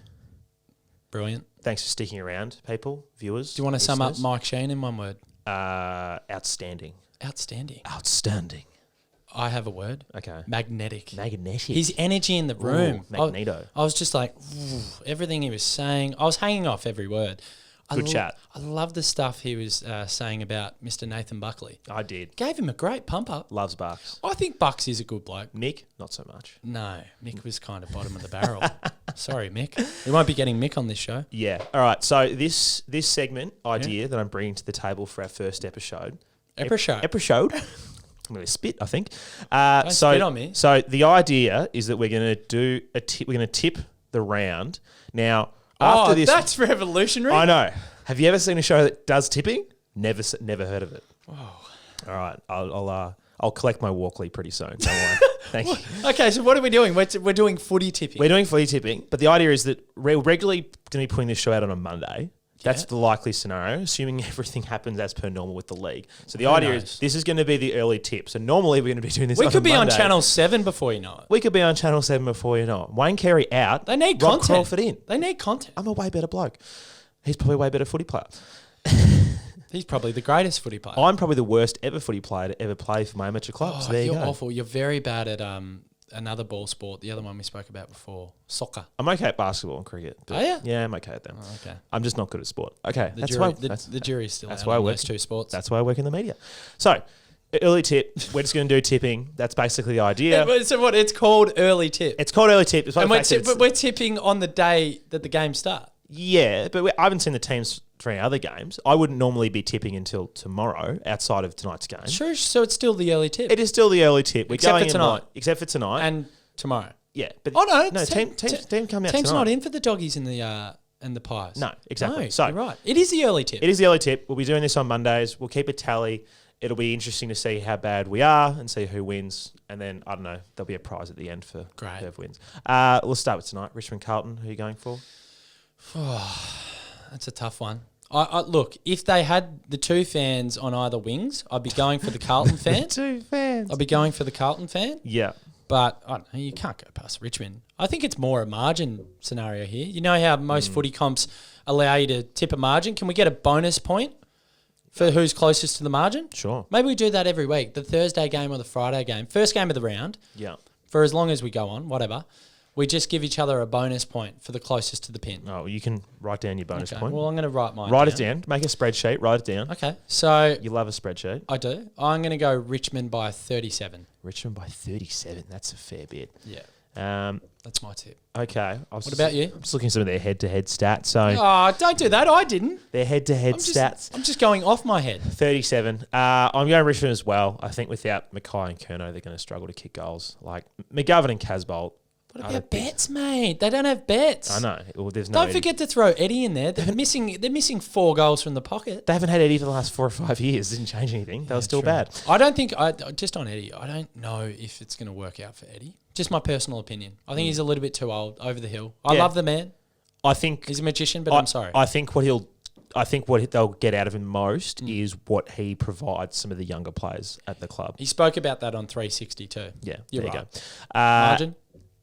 Speaker 2: Brilliant.
Speaker 3: Thanks for sticking around, people, viewers.
Speaker 2: Do you want to sum up
Speaker 3: listeners.
Speaker 2: Mike Sheahan in one word?
Speaker 3: Outstanding.
Speaker 2: Outstanding.
Speaker 3: Outstanding.
Speaker 2: I have a word.
Speaker 3: Okay.
Speaker 2: Magnetic.
Speaker 3: Magnetic.
Speaker 2: His energy in the room.
Speaker 3: Magneto.
Speaker 2: I was just like, everything he was saying. I was hanging off every word.
Speaker 3: Good chat.
Speaker 2: I love the stuff he was saying about Mr. Nathan Buckley.
Speaker 3: I did.
Speaker 2: Gave him a great pump up.
Speaker 3: Loves Bucks.
Speaker 2: I think Bucks is a good bloke.
Speaker 3: Mick, not so much.
Speaker 2: No, Mick was kind of bottom of the barrel. Sorry, Mick. We won't be getting Mick on this show.
Speaker 3: Yeah. All right. So this segment idea that I'm bringing to the table for our first episode. Episode. I'm going to spit, I think.
Speaker 2: Don't spit on me.
Speaker 3: So the idea is that we're going to do we're going to tip the round. Now, after this,
Speaker 2: that's revolutionary.
Speaker 3: I know. Have you ever seen a show that does tipping? Never heard of it.
Speaker 2: Oh.
Speaker 3: All right. I'll collect my Walkley pretty soon. Don't worry. Thank you.
Speaker 2: Okay, so what are we doing? We're doing footy tipping.
Speaker 3: We're doing footy tipping, but the idea is that we're regularly going to be putting this show out on a Monday. That's the likely scenario, assuming everything happens as per normal with the league. So the idea is this is going to be the early tip. So normally we're going to be doing this on a Monday.
Speaker 2: We could be on Channel 7 before you know it.
Speaker 3: We could be on Channel 7 before you know it. Wayne Carey out.
Speaker 2: They need
Speaker 3: Rob
Speaker 2: content.
Speaker 3: Crawford in.
Speaker 2: They need content.
Speaker 3: I'm a way better bloke. He's probably a way better footy player.
Speaker 2: He's probably the greatest footy player.
Speaker 3: I'm probably the worst ever footy player to ever play for my amateur club. So there you
Speaker 2: you're
Speaker 3: go.
Speaker 2: awful. You're very bad at another ball sport, the other one we spoke about before, soccer.
Speaker 3: I'm okay at basketball and cricket.
Speaker 2: Are you?
Speaker 3: Yeah, I'm okay at them.
Speaker 2: Oh, okay.
Speaker 3: I'm just not good at sport. Okay.
Speaker 2: The jury's still
Speaker 3: that's
Speaker 2: out
Speaker 3: why I
Speaker 2: on
Speaker 3: work-
Speaker 2: those two sports.
Speaker 3: That's why I work in the media. So, early tip. We're just going to do tipping. That's basically the idea.
Speaker 2: So what? It's called early tip.
Speaker 3: It's called early tip.
Speaker 2: And we're tipping on the day that the game starts.
Speaker 3: Yeah, but I haven't seen the teams for any other games. I wouldn't normally be tipping until tomorrow outside of tonight's game.
Speaker 2: Sure, so it's still the early tip.
Speaker 3: It is still the early tip. We're
Speaker 2: Except
Speaker 3: going
Speaker 2: for
Speaker 3: in
Speaker 2: tonight.
Speaker 3: light- except for tonight.
Speaker 2: And tomorrow.
Speaker 3: Yeah. But
Speaker 2: No,
Speaker 3: team come out
Speaker 2: team's
Speaker 3: tonight.
Speaker 2: not in for the doggies and the pies.
Speaker 3: No, exactly.
Speaker 2: No,
Speaker 3: So
Speaker 2: you're right. It is the early tip.
Speaker 3: It is the early tip. We'll be doing this on Mondays. We'll keep a tally. It'll be interesting to see how bad we are and see who wins. And then, I don't know, there'll be a prize at the end for whoever wins. We'll start with tonight. Richmond Carlton, who are you going for?
Speaker 2: That's a tough one. I look, if they had the two fans on either wings, I'd be going for the Carlton fan.
Speaker 3: Two fans.
Speaker 2: I'd be going for the Carlton fan.
Speaker 3: Yeah.
Speaker 2: But I don't know, you can't go past Richmond. I think it's more a margin scenario here. You know how most footy comps allow you to tip a margin? Can we get a bonus point for who's closest to the margin?
Speaker 3: Sure.
Speaker 2: Maybe we do that every week. The Thursday game or the Friday game. First game of the round.
Speaker 3: Yeah.
Speaker 2: For as long as we go on, whatever. We just give each other a bonus point for the closest to the pin.
Speaker 3: Oh, you can write down your bonus
Speaker 2: Okay,
Speaker 3: point.
Speaker 2: well, I'm going to write mine
Speaker 3: Write it down. Make a spreadsheet. Write it down.
Speaker 2: Okay, so
Speaker 3: You love a spreadsheet.
Speaker 2: I do. I'm going to go Richmond by 37.
Speaker 3: Richmond by 37. That's a fair bit.
Speaker 2: Yeah, that's my tip.
Speaker 3: Okay.
Speaker 2: What about you?
Speaker 3: I'm just looking at some of their head-to-head stats. So
Speaker 2: Oh, don't do that. I didn't.
Speaker 3: their head-to-head stats.
Speaker 2: I'm just going off my head.
Speaker 3: 37. I'm going Richmond as well. I think without Mackay and Curnow, they're going to struggle to kick goals. Like McGovern and Casbolt.
Speaker 2: What about bets, mate? They don't have bets.
Speaker 3: I know. Well, there's no
Speaker 2: Don't
Speaker 3: Eddie.
Speaker 2: forget to throw Eddie in there. They're missing 4 goals from the pocket.
Speaker 3: They haven't had Eddie for the last 4 or 5 years. Didn't change anything. They were still bad.
Speaker 2: I don't think just on Eddie. I don't know if it's going to work out for Eddie. Just my personal opinion. I think he's a little bit too old, over the hill. I love the man.
Speaker 3: I think
Speaker 2: He's a magician, but I'm sorry.
Speaker 3: I think what they'll get out of him most is what he provides some of the younger players at the club.
Speaker 2: He spoke about that on 360 too.
Speaker 3: Yeah,
Speaker 2: You're
Speaker 3: there
Speaker 2: right.
Speaker 3: you go.
Speaker 2: Margin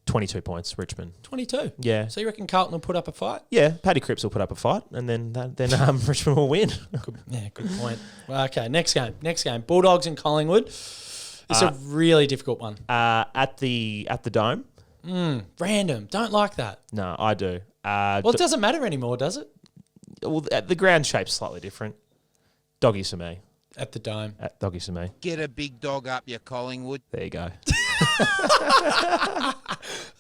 Speaker 3: 22 points, Richmond.
Speaker 2: 22.
Speaker 3: Yeah.
Speaker 2: So you reckon Carlton will put up a fight?
Speaker 3: Yeah, Paddy Cripps will put up a fight, and then Richmond will win.
Speaker 2: Good point. Well, okay, next game. Bulldogs and Collingwood. It's a really difficult one.
Speaker 3: At the Dome?
Speaker 2: Random. Don't like that.
Speaker 3: No, I do.
Speaker 2: Well, it doesn't matter anymore, does it?
Speaker 3: Well, the ground shape's slightly different. Doggies for me.
Speaker 2: At the Dome.
Speaker 3: Doggies for me.
Speaker 5: Get a big dog up, you Collingwood.
Speaker 3: There you go.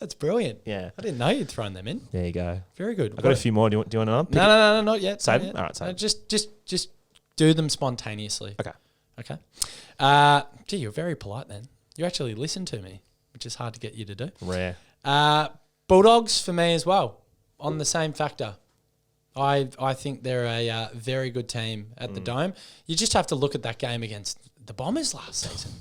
Speaker 2: That's brilliant.
Speaker 3: Yeah.
Speaker 2: I didn't know you'd thrown them in.
Speaker 3: There you go.
Speaker 2: Very good.
Speaker 3: I've got a few more. Do you want to
Speaker 2: No, not yet.
Speaker 3: Save
Speaker 2: Not
Speaker 3: them?
Speaker 2: yet.
Speaker 3: All right, save
Speaker 2: No,
Speaker 3: them.
Speaker 2: just do them spontaneously.
Speaker 3: Okay.
Speaker 2: Gee, you're very polite then. You actually listen to me, which is hard to get you to do.
Speaker 3: Rare.
Speaker 2: Bulldogs for me as well, on the same factor. I think they're a very good team at the Dome. You just have to look at that game against the Bombers last season.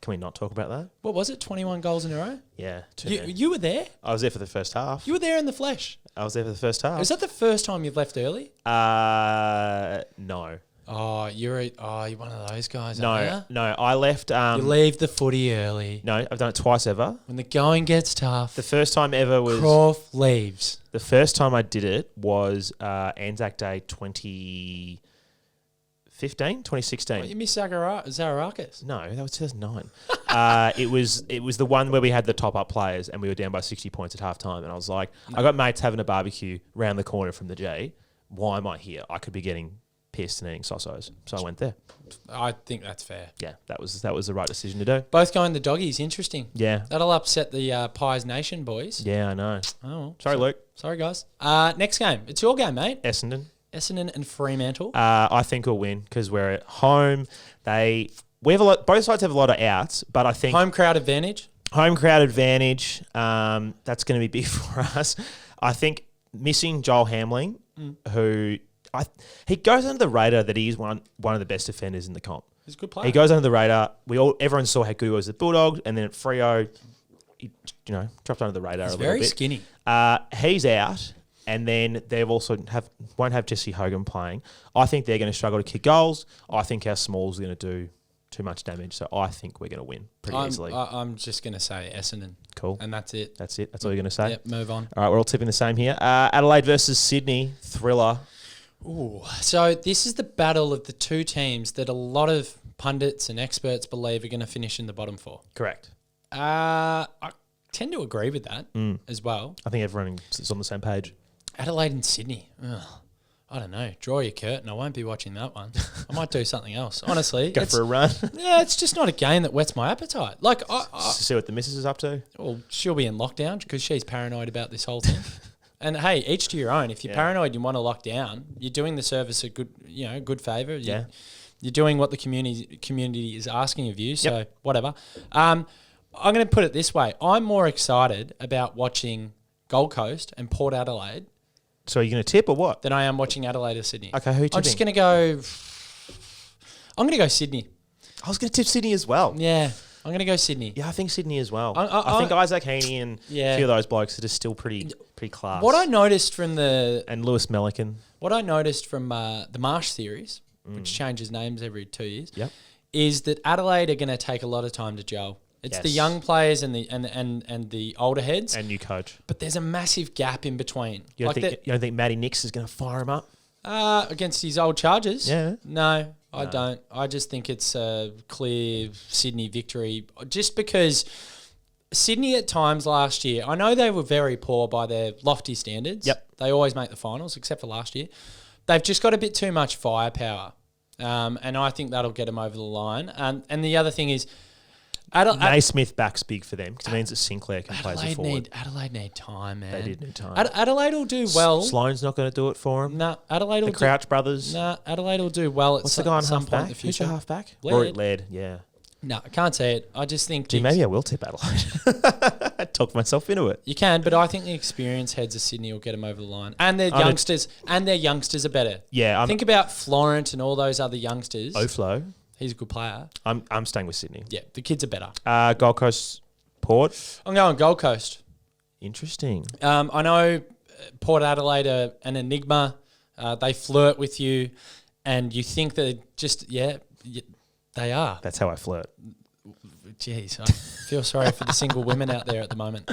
Speaker 3: Can we not talk about that?
Speaker 2: What was it? 21 goals in a row?
Speaker 3: Yeah.
Speaker 2: You were there?
Speaker 3: I was there for the first half.
Speaker 2: You were there in the flesh.
Speaker 3: I was there for the first half.
Speaker 2: Is that the first time you've left early?
Speaker 3: No.
Speaker 2: Oh, you're one of those guys, aren't you?
Speaker 3: No. I left.
Speaker 2: You leave the footy early.
Speaker 3: No, I've done it twice ever.
Speaker 2: When the going gets tough,
Speaker 3: The first time ever was.
Speaker 2: Croft leaves.
Speaker 3: The first time I did it was Anzac Day 2015, 2016.
Speaker 2: You miss Zaharakis.
Speaker 3: No, that was 2009. It was the one where we had the top up players and we were down by 60 points at half time. And I was like, I got mates having a barbecue round the corner from the G. Why am I here? I could be getting pissed and eating Sossos. So I went there.
Speaker 2: I think that's fair.
Speaker 3: Yeah, that was the right decision to do.
Speaker 2: Both going the doggies. Interesting.
Speaker 3: Yeah.
Speaker 2: That'll upset the Pies Nation boys.
Speaker 3: Yeah, I know.
Speaker 2: Oh, well.
Speaker 3: Sorry, Luke.
Speaker 2: Sorry, guys. Next game. It's your game, mate.
Speaker 3: Essendon.
Speaker 2: Essendon and Fremantle.
Speaker 3: I think we'll win because we're at home. We have a lot. Both sides have a lot of outs, but I think
Speaker 2: Home crowd advantage.
Speaker 3: Home crowd advantage. That's going to be big for us. I think missing Joel Hamling, who he goes under the radar that he's one of the best defenders in the comp.
Speaker 2: He's a good player.
Speaker 3: He goes under the radar. Everyone saw how good he was at Bulldogs, and then at Freo, he dropped under the radar a little bit.
Speaker 2: Very skinny.
Speaker 3: He's out. And then they've also won't have Jesse Hogan playing. I think they're going to struggle to kick goals. I think our smalls are going to do too much damage. So I think we're going to win pretty easily.
Speaker 2: I'm just going to say Essendon.
Speaker 3: Cool.
Speaker 2: And that's it.
Speaker 3: That's it. That's all you're going to say?
Speaker 2: Yep, move on.
Speaker 3: All right, we're all tipping the same here. Adelaide versus Sydney, thriller.
Speaker 2: Ooh. So this is the battle of the two teams that a lot of pundits and experts believe are going to finish in the bottom four.
Speaker 3: Correct.
Speaker 2: I tend to agree with that as well.
Speaker 3: I think everyone is on the same page.
Speaker 2: Adelaide and Sydney. Ugh, I don't know. Draw your curtain. I won't be watching that one. I might do something else. Honestly,
Speaker 3: Go for a run.
Speaker 2: Yeah, it's just not a game that whets my appetite. Like,
Speaker 3: See what the missus is up to.
Speaker 2: Well, she'll be in lockdown because she's paranoid about this whole thing. And hey, each to your own. If you're paranoid, you want to lock down. You're doing the service a good favour. You're doing what the community is asking of you. So whatever. I'm going to put it this way. I'm more excited about watching Gold Coast and Port Adelaide.
Speaker 3: So are you going to tip or what?
Speaker 2: Than I am watching Adelaide or Sydney.
Speaker 3: Okay, who are you tipping?
Speaker 2: I'm just going to go. I'm going to go Sydney.
Speaker 3: I was going to tip Sydney as well.
Speaker 2: Yeah, I'm going to go Sydney.
Speaker 3: Yeah, I think Sydney as well. I think Isaac Heaney and a few of those blokes are just still pretty class.
Speaker 2: What I noticed from
Speaker 3: and Lewis Melican.
Speaker 2: What I noticed from the Marsh series, which changes names every 2 years, is that Adelaide are going to take a lot of time to gel. It's the young players and the older heads.
Speaker 3: And new coach.
Speaker 2: But there's a massive gap in between.
Speaker 3: You don't think Matty Nix is going to fire him up?
Speaker 2: Against his old Chargers?
Speaker 3: Yeah.
Speaker 2: No, I don't. I just think it's a clear Sydney victory. Just because Sydney at times last year, I know they were very poor by their lofty standards.
Speaker 3: Yep.
Speaker 2: They always make the finals, except for last year. They've just got a bit too much firepower. And I think that'll get them over the line. And the other thing is,
Speaker 3: Naismith back's big for them because it means that Sinclair can play as a forward.
Speaker 2: Adelaide need time, man.
Speaker 3: They did need time.
Speaker 2: Adelaide will do well.
Speaker 3: Sloane's not going to do it for them.
Speaker 2: Nah, Adelaide will
Speaker 3: The Crouch brothers.
Speaker 2: Nah, Adelaide will do well at
Speaker 3: What's the guy on
Speaker 2: some
Speaker 3: half
Speaker 2: point
Speaker 3: back?
Speaker 2: in the future.
Speaker 3: Who's the half back?
Speaker 2: Laird.
Speaker 3: Laird, yeah.
Speaker 2: No, I can't say it. I just think...
Speaker 3: Gee, maybe I will tip Adelaide. I talked myself into it.
Speaker 2: You can, but I think the experienced heads of Sydney will get them over the line. And their youngsters are better.
Speaker 3: Yeah.
Speaker 2: Think about Florent and all those other youngsters.
Speaker 3: Oflo.
Speaker 2: He's a good player.
Speaker 3: I'm staying with Sydney.
Speaker 2: Yeah, the kids are better.
Speaker 3: Gold Coast, Port.
Speaker 2: I'm going Gold Coast.
Speaker 3: Interesting.
Speaker 2: I know Port Adelaide are an enigma. They flirt with you, and you think that they are.
Speaker 3: That's how I flirt.
Speaker 2: Jeez, I feel sorry for the single women out there at the moment,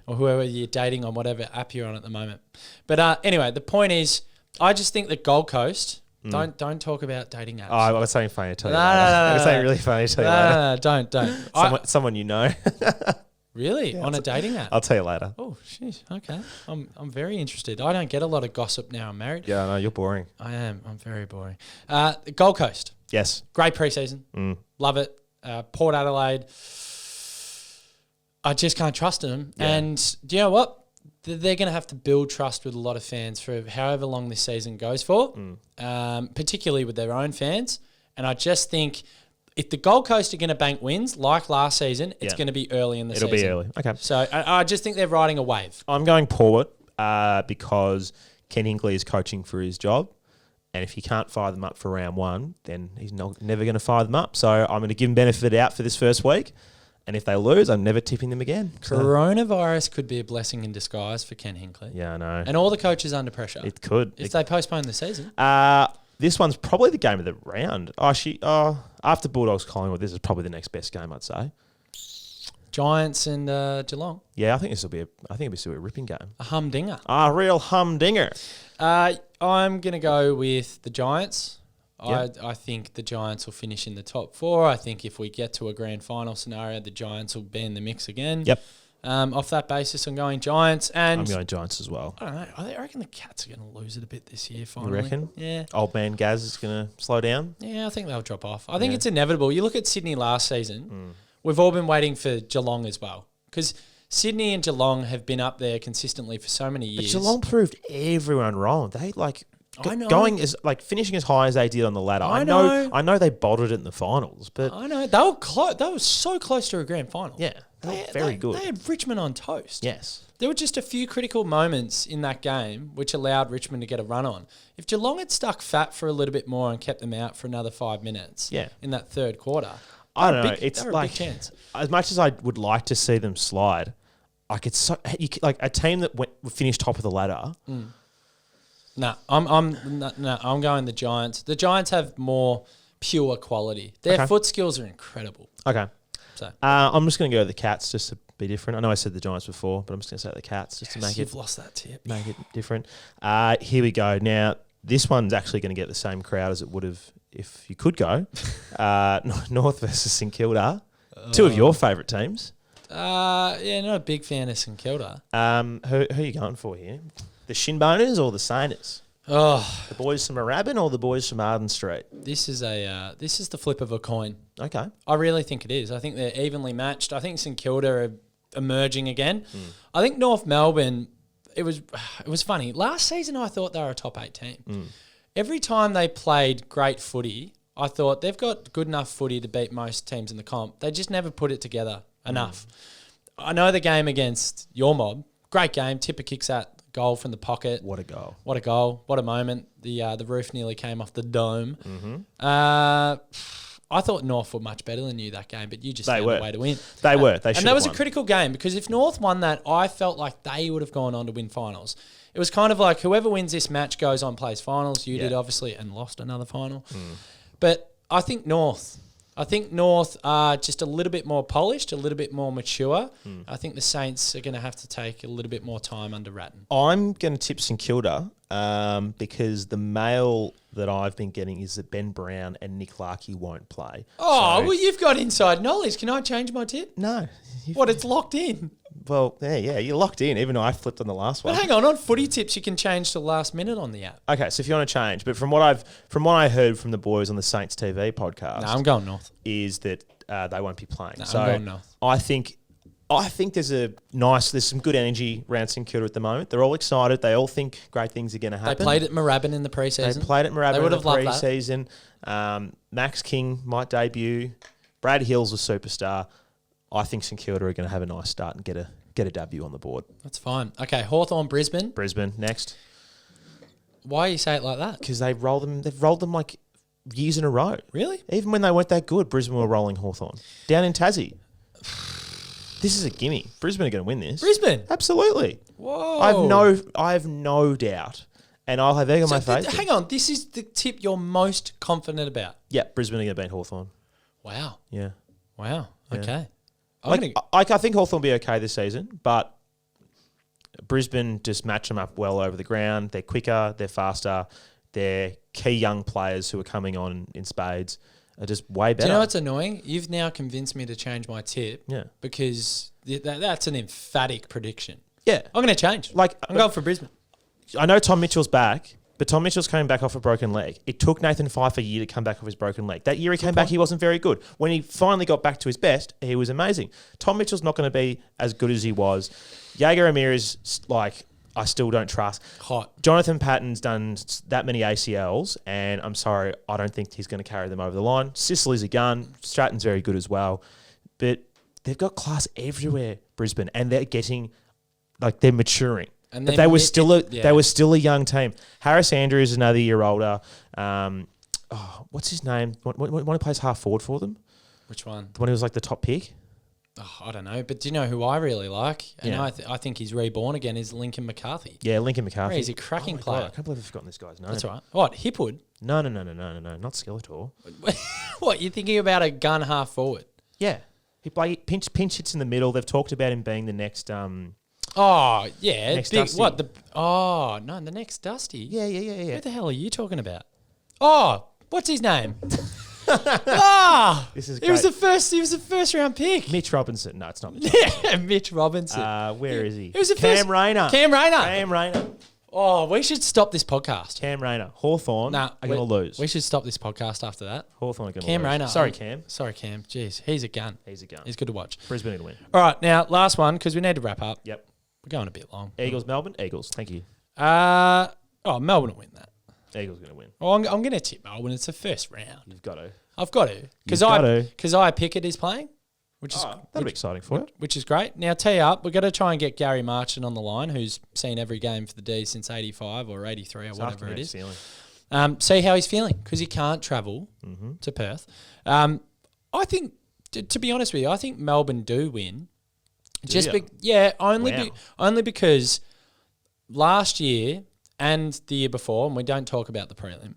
Speaker 2: or whoever you're dating on whatever app you're on at the moment. But anyway, the point is, I just think that Gold Coast. Don't talk about dating apps.
Speaker 3: Oh, I got something funny to tell you later. I got something really funny to tell you later.
Speaker 2: No, don't.
Speaker 3: Someone you know.
Speaker 2: Really? On a dating app?
Speaker 3: I'll tell you later.
Speaker 2: Oh, jeez. Okay. I'm very interested. I don't get a lot of gossip now I'm married.
Speaker 3: Yeah, no, you're boring.
Speaker 2: I am. I'm very boring. Gold Coast.
Speaker 3: Yes.
Speaker 2: Great preseason. Love it. Port Adelaide. I just can't trust them. Yeah. And do you know what? They're going to have to build trust with a lot of fans for however long this season goes for, particularly with their own fans. And I just think if the Gold Coast are going to bank wins like last season, it's going to be early in the season.
Speaker 3: It'll be early. Okay.
Speaker 2: So I just think they're riding a wave.
Speaker 3: I'm going Port because Ken Hinkley is coaching for his job. And if he can't fire them up for round one, then he's never going to fire them up. So I'm going to give him benefit out for this first week. And if they lose, I'm never tipping them again.
Speaker 2: Coronavirus could be a blessing in disguise for Ken Hinkley.
Speaker 3: Yeah, I know.
Speaker 2: And all the coaches under pressure.
Speaker 3: It could.
Speaker 2: If they postpone the season.
Speaker 3: This one's probably the game of the round. After Bulldogs Collingwood, this is probably the next best game, I'd say.
Speaker 2: Giants and Geelong.
Speaker 3: Yeah, I think it'll be a ripping game.
Speaker 2: A humdinger.
Speaker 3: A real humdinger.
Speaker 2: I'm going to go with the Giants.
Speaker 3: Yep.
Speaker 2: I think the Giants will finish in the top 4. I think if we get to a grand final scenario, the Giants will be in the mix again.
Speaker 3: Yep.
Speaker 2: Off that basis, I'm going Giants. And
Speaker 3: I'm going Giants as well.
Speaker 2: I don't know. I reckon the Cats are going to lose it a bit this year, finally.
Speaker 3: You reckon?
Speaker 2: Yeah.
Speaker 3: Old man Gaz is going to slow down?
Speaker 2: Yeah, I think they'll drop off. I think it's inevitable. You look at Sydney last season. We've all been waiting for Geelong as well. Because Sydney and Geelong have been up there consistently for so many years.
Speaker 3: But Geelong proved everyone wrong. They
Speaker 2: I know.
Speaker 3: finishing as high as they did on the ladder.
Speaker 2: I know.
Speaker 3: I know they bottled it in the finals, but
Speaker 2: I know. They were so close to a grand final.
Speaker 3: yeah, they were very good.
Speaker 2: They had Richmond on toast.
Speaker 3: Yes.
Speaker 2: There were just a few critical moments in that game which allowed Richmond to get a run on. If Geelong had stuck fat for a little bit more and kept them out for another 5 minutes in that third quarter,
Speaker 3: I don't know.
Speaker 2: It's a big chance.
Speaker 3: As much as I would like to see them slide, a team that finished top of the ladder.
Speaker 2: I'm going the Giants. The Giants have more pure quality. Their foot skills are incredible.
Speaker 3: Okay.
Speaker 2: So
Speaker 3: I'm just going to go with the Cats just to be different. I know I said the Giants before, but I'm just going to say the Cats just to make
Speaker 2: you've lost that tip.
Speaker 3: Make it different. Here we go. Now, this one's actually going to get the same crowd as it would have if you could go. North versus St Kilda. Two of your favourite teams.
Speaker 2: Not a big fan of St Kilda.
Speaker 3: Who are you going for here? The Shinboners or the Sainers?
Speaker 2: Oh,
Speaker 3: The boys from Moorabbin or the boys from Arden Street?
Speaker 2: this is the flip of a coin.
Speaker 3: Okay.
Speaker 2: I really think it is. I think they're evenly matched. I think St Kilda are emerging again. I think North Melbourne. It was funny. Last season, I thought they were a top 8 team. Every time they played great footy, I thought they've got good enough footy to beat most teams in the comp. They just never put it together enough. I know the game against your mob. Great game. Tipper kicks that goal from the pocket.
Speaker 3: What a goal.
Speaker 2: What a goal. What a moment. The roof nearly came off the dome. I thought North were much better than you that game, but you just found a way to win.
Speaker 3: They were. They should have won.
Speaker 2: And that was a critical game because if North won that, I felt like they would have gone on to win finals. It was kind of like whoever wins this match goes on, plays finals. You did, obviously, and lost another final. But I think North are just a little bit more polished, a little bit more mature. I think the Saints are going to have to take a little bit more time under Ratton.
Speaker 3: I'm going to tip St Kilda because the mail that I've been getting is that Ben Brown and Nick Larkey won't play.
Speaker 2: Oh, well, you've got inside knowledge. Can I change my tip?
Speaker 3: No.
Speaker 2: It's locked in.
Speaker 3: Well, yeah, you're locked in, even though I flipped on the last one.
Speaker 2: But hang on footy tips you can change to the last minute on the app.
Speaker 3: Okay, so if you want to change, but from what I heard from the boys on the Saints TV podcast,
Speaker 2: No, I'm going North.
Speaker 3: is that they won't be playing.
Speaker 2: No,
Speaker 3: so
Speaker 2: I'm going North.
Speaker 3: I think there's some good energy around St Kilda at the moment. They're all excited. They all think great things are going to happen.
Speaker 2: They played at Moorabbin in the preseason. They would have loved that.
Speaker 3: Preseason. Max King might debut. Brad Hill's a superstar. I think St Kilda are going to have a nice start and get a W on the board.
Speaker 2: That's fine. Okay, Hawthorn, Brisbane.
Speaker 3: Brisbane next,
Speaker 2: Why you say it like that?
Speaker 3: because they've rolled them like years in a row.
Speaker 2: Really?
Speaker 3: Even when they weren't that good, Brisbane were rolling Hawthorn down in Tassie. This is a gimme. Brisbane are going to win this.
Speaker 2: Brisbane?
Speaker 3: Absolutely.
Speaker 2: Whoa.
Speaker 3: I have no doubt, and I'll have egg on my face.
Speaker 2: Hang on, this is the tip you're most confident about.
Speaker 3: Yeah, Brisbane are going to beat Hawthorn.
Speaker 2: Wow.
Speaker 3: Yeah.
Speaker 2: Wow.
Speaker 3: Yeah.
Speaker 2: Okay.
Speaker 3: I think Hawthorn will be okay this season, but Brisbane just match them up well over the ground. They're quicker, they're faster, their key young players who are coming on in spades are just way better.
Speaker 2: Do you know what's annoying? You've now convinced me to change my tip.
Speaker 3: Yeah.
Speaker 2: Because that's an emphatic prediction.
Speaker 3: Yeah.
Speaker 2: I'm going to change. I'm going for Brisbane.
Speaker 3: I know Tom Mitchell's back, but Tom Mitchell's coming back off a broken leg. It took Nathan Fyfe a year to come back off his broken leg. That year he came back, he wasn't very good. When he finally got back to his best, he was amazing. Tom Mitchell's not going to be as good as he was. Jaeger Ramirez, I still don't trust.
Speaker 2: Hot.
Speaker 3: Jonathan Patton's done that many ACLs, and I'm sorry, I don't think he's going to carry them over the line. Sicily's a gun. Stratton's very good as well. But they've got class everywhere, Brisbane, and they're getting, they're maturing.
Speaker 2: And
Speaker 3: But
Speaker 2: then
Speaker 3: they were still a young team. Harris Andrews is another year older. What's his name? One who plays half forward for them?
Speaker 2: Which one?
Speaker 3: The one who was like the top pick?
Speaker 2: Oh, I don't know. But do you know who I really like? And
Speaker 3: Yeah.
Speaker 2: I think he's reborn again is Lincoln McCarthy.
Speaker 3: Yeah, Lincoln McCarthy.
Speaker 2: He's a cracking
Speaker 3: my
Speaker 2: player.
Speaker 3: God, I can't believe I've forgotten this guy's name.
Speaker 2: That's all right. What, Hipwood?
Speaker 3: No, not Skeletor.
Speaker 2: What, you're thinking about a gun half forward?
Speaker 3: Yeah. He pinch hits in the middle. They've talked about him being the next
Speaker 2: Oh, yeah.
Speaker 3: Next Dusty.
Speaker 2: The next Dusty?
Speaker 3: Yeah.
Speaker 2: Who the hell are you talking about? Oh, what's his name?
Speaker 3: This is
Speaker 2: He was
Speaker 3: great.
Speaker 2: the first round pick.
Speaker 3: Mitch Robinson. No, it's not Mitch
Speaker 2: Yeah, Mitch Robinson.
Speaker 3: Where is he?
Speaker 2: He was the
Speaker 3: Cam
Speaker 2: first-
Speaker 3: Rayner.
Speaker 2: Cam Rayner.
Speaker 3: Cam Rayner.
Speaker 2: Oh, we should stop this podcast.
Speaker 3: Cam Rayner. Hawthorn are going to lose.
Speaker 2: We should stop this podcast after that.
Speaker 3: Hawthorn are going to lose.
Speaker 2: Cam Rayner.
Speaker 3: Sorry, Cam.
Speaker 2: Sorry, Cam. Jeez, he's a gun.
Speaker 3: He's a gun.
Speaker 2: He's good to watch.
Speaker 3: Brisbane to win.
Speaker 2: All right, now last one because we need to wrap up.
Speaker 3: Yep.
Speaker 2: We're going a bit long.
Speaker 3: Eagles, Melbourne. Eagles. Thank you.
Speaker 2: Melbourne will win that.
Speaker 3: Eagles going to win.
Speaker 2: Well, I'm going to tip Melbourne. It's the first round.
Speaker 3: You've got to.
Speaker 2: I've got to because Pickett is playing, which is
Speaker 3: That'll be exciting for you.
Speaker 2: which is great. Now tee up. We're going to try and get Gary Marchant on the line, who's seen every game for the D since '85 or '83 or whatever it is. See how he's feeling because he can't travel to Perth. I think, to be honest with you, I think Melbourne do win. Only because last year and the year before, and we don't talk about the prelim.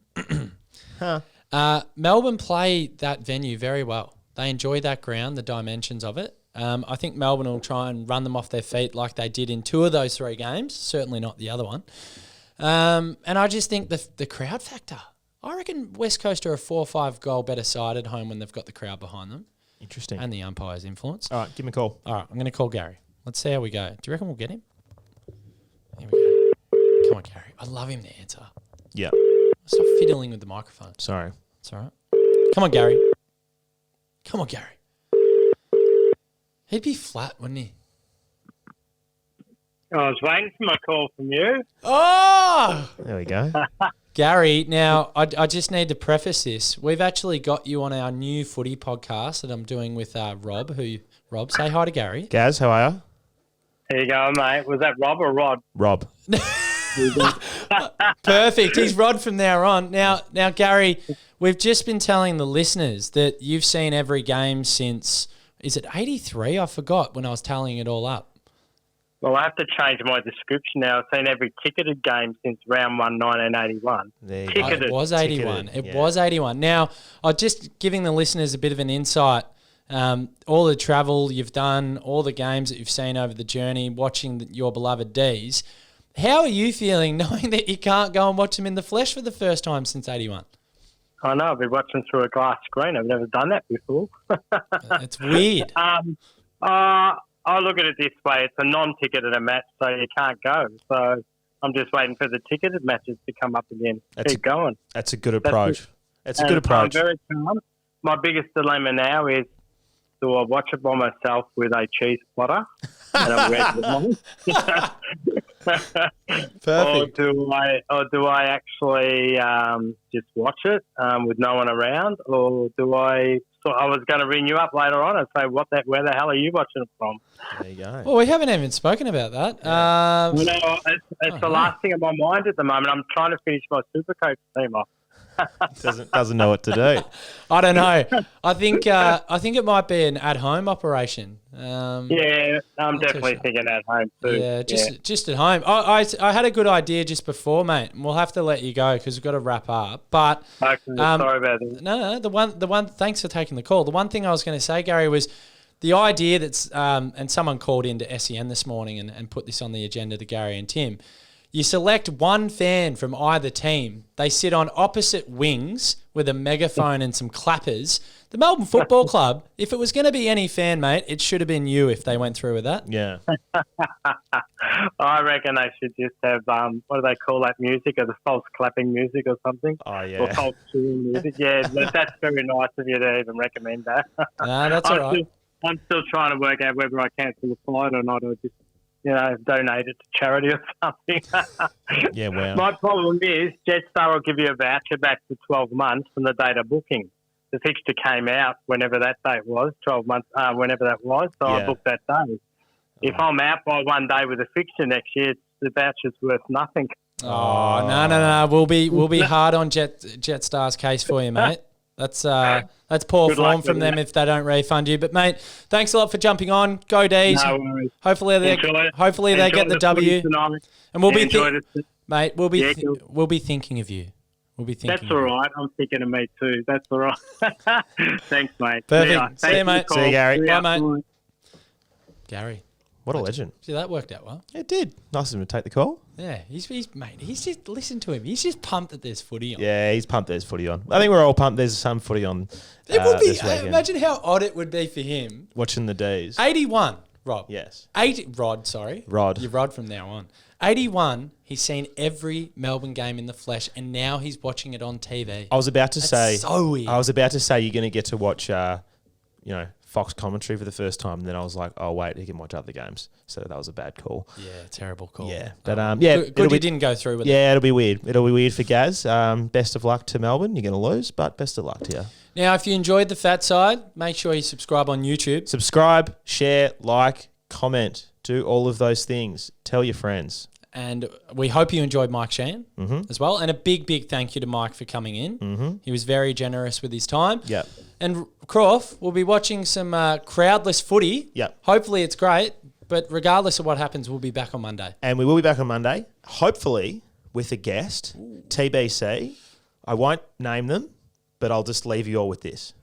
Speaker 2: Melbourne play that venue very well. They enjoy that ground, the dimensions of it. I think Melbourne will try and run them off their feet like they did in 2 of those 3 games, certainly not the other one. And I just think the crowd factor. I reckon West Coast are a 4 or 5 goal better side at home when they've got the crowd behind them.
Speaker 3: Interesting.
Speaker 2: And the umpire's influence.
Speaker 3: All right, give me a call.
Speaker 2: All right, I'm going to call Gary. Let's see how we go. Do you reckon we'll get him? Here we go. Come on, Gary. I love him to answer.
Speaker 3: Yeah.
Speaker 2: Stop fiddling with the microphone.
Speaker 3: Sorry.
Speaker 2: It's all right. Come on, Gary. Come on, Gary. He'd be flat, wouldn't he?
Speaker 6: I was waiting for my call from you.
Speaker 2: Oh!
Speaker 3: There we go.
Speaker 2: Gary, now, I just need to preface this. We've actually got you on our new footy podcast that I'm doing with Rob. Rob, say hi to Gary.
Speaker 3: Gaz, how are you?
Speaker 6: There you go, mate. Was that Rob or Rod?
Speaker 3: Rob.
Speaker 2: Perfect. He's Rod from now on. Now, Gary, we've just been telling the listeners that you've seen every game since, is it 83? I forgot when I was tallying it all up.
Speaker 6: Well, I have to change my description now. I've seen every ticketed game since round 1, 1981. Ticketed.
Speaker 2: It was 81.
Speaker 3: Ticketed,
Speaker 2: It was 81. Now, I'm just giving the listeners a bit of an insight. All the travel you've done, all the games that you've seen over the journey, watching your beloved D's. How are you feeling knowing that you can't go and watch them in the flesh for the first time since 81?
Speaker 6: I know. I've been watching through a glass screen. I've never done that before.
Speaker 2: It's weird.
Speaker 6: I look at it this way. It's a non-ticketed match, so you can't go. So I'm just waiting for the ticketed matches to come up again. Keep going.
Speaker 3: That's a good approach. That's a good approach.
Speaker 6: I'm very calm. My biggest dilemma now is, do I watch it by myself with a cheese plotter and a red wine?
Speaker 2: Perfect.
Speaker 6: Or do I actually just watch it with no one around, or do I? So I was going to ring you up later on and say, where the hell are you watching it from?
Speaker 3: There you go.
Speaker 2: Well, we haven't even spoken about that.
Speaker 6: It's the last thing on my mind at the moment. I'm trying to finish my Supercoach team off.
Speaker 3: Doesn't know what to do.
Speaker 2: I don't know. I think it might be an at-home operation.
Speaker 6: Yeah, I'm definitely thinking at home too.
Speaker 2: Yeah, just at home. I had a good idea just before, mate. And we'll have to let you go because we've got to wrap up. But
Speaker 6: sorry about this.
Speaker 2: No. The one. Thanks for taking the call. The one thing I was going to say, Gary, was the idea that's and someone called into SEN this morning and put this on the agenda to Gary and Tim. You select one fan from either team. They sit on opposite wings with a megaphone and some clappers. The Melbourne Football Club, if it was going to be any fan, mate, it should have been you if they went through with that.
Speaker 3: Yeah.
Speaker 6: I reckon they should just have, what do they call that music? Or the false clapping music or something?
Speaker 3: Oh, yeah.
Speaker 6: Or false cheering music. Yeah, that's very nice of you to even recommend that.
Speaker 2: Nah, that's all right.
Speaker 6: I'm still trying to work out whether I cancel the flight or not, or just donate it to charity or something.
Speaker 3: Yeah, wow.
Speaker 6: My problem is Jetstar will give you a voucher back to 12 months from the date of booking. The fixture came out whenever that date was, 12 months, whenever that was, so I booked that day. If I'm out by one day with a fixture next year, the voucher's worth nothing.
Speaker 2: Oh, no. We'll be hard on Jetstar's case for you, mate. That's poor
Speaker 6: Good
Speaker 2: form
Speaker 6: luck
Speaker 2: from
Speaker 6: with
Speaker 2: them
Speaker 6: that.
Speaker 2: if they don't refund you. But mate, thanks a lot for jumping on. Go D's.
Speaker 6: No worries.
Speaker 2: Hopefully they
Speaker 6: Enjoy
Speaker 2: get the W.
Speaker 6: tonight.
Speaker 2: And we'll be
Speaker 6: Enjoy it.
Speaker 2: mate. We'll be
Speaker 6: Yeah,
Speaker 2: we'll be thinking of you. We'll be thinking.
Speaker 6: That's all right. I'm thinking of me too. That's all right. Thanks, mate.
Speaker 2: Perfect. See you, mate.
Speaker 3: See you, Gary.
Speaker 2: Bye, mate. Gary,
Speaker 3: What a legend.
Speaker 2: see that worked out well.
Speaker 3: It did. Nice of him to take the call.
Speaker 2: Yeah, he's just listen to him. He's just pumped that there's footy on.
Speaker 3: Yeah, he's pumped there's footy on. I think we're all pumped there's some footy on
Speaker 2: It would be.
Speaker 3: this weekend.
Speaker 2: Imagine how odd it would be for him.
Speaker 3: Watching the D's.
Speaker 2: 81, Rob.
Speaker 3: Yes.
Speaker 2: 80, Rod, sorry.
Speaker 3: Rod.
Speaker 2: You're Rod from now on. 81, he's seen every Melbourne game in the flesh, and now he's watching it on TV.
Speaker 3: I was about to say.
Speaker 2: so weird.
Speaker 3: I was about to say you're going to get to watch, Fox commentary for the first time. And then I was like, oh wait, he can watch other games. So that was a bad call.
Speaker 2: Yeah, terrible call.
Speaker 3: Yeah, but
Speaker 2: Good
Speaker 3: it'll
Speaker 2: you
Speaker 3: be-
Speaker 2: didn't go through with it.
Speaker 3: Yeah, it'll be weird. It'll be weird for Gaz. Best of luck to Melbourne. You're going to lose, but best of luck to you.
Speaker 2: Now, if you enjoyed the Fat Side, make sure you subscribe on YouTube.
Speaker 3: Subscribe, share, like, comment. Do all of those things. Tell your friends.
Speaker 2: And we hope you enjoyed Mike Sheahan as well. And a big, big thank you to Mike for coming in. He was very generous with his time.
Speaker 3: Yep.
Speaker 2: And Croft, we'll be watching some crowdless footy.
Speaker 3: Yep.
Speaker 2: Hopefully it's great. But regardless of what happens, we'll be back on Monday.
Speaker 3: And we will be back on Monday, hopefully with a guest, TBC. I won't name them, but I'll just leave you all with this.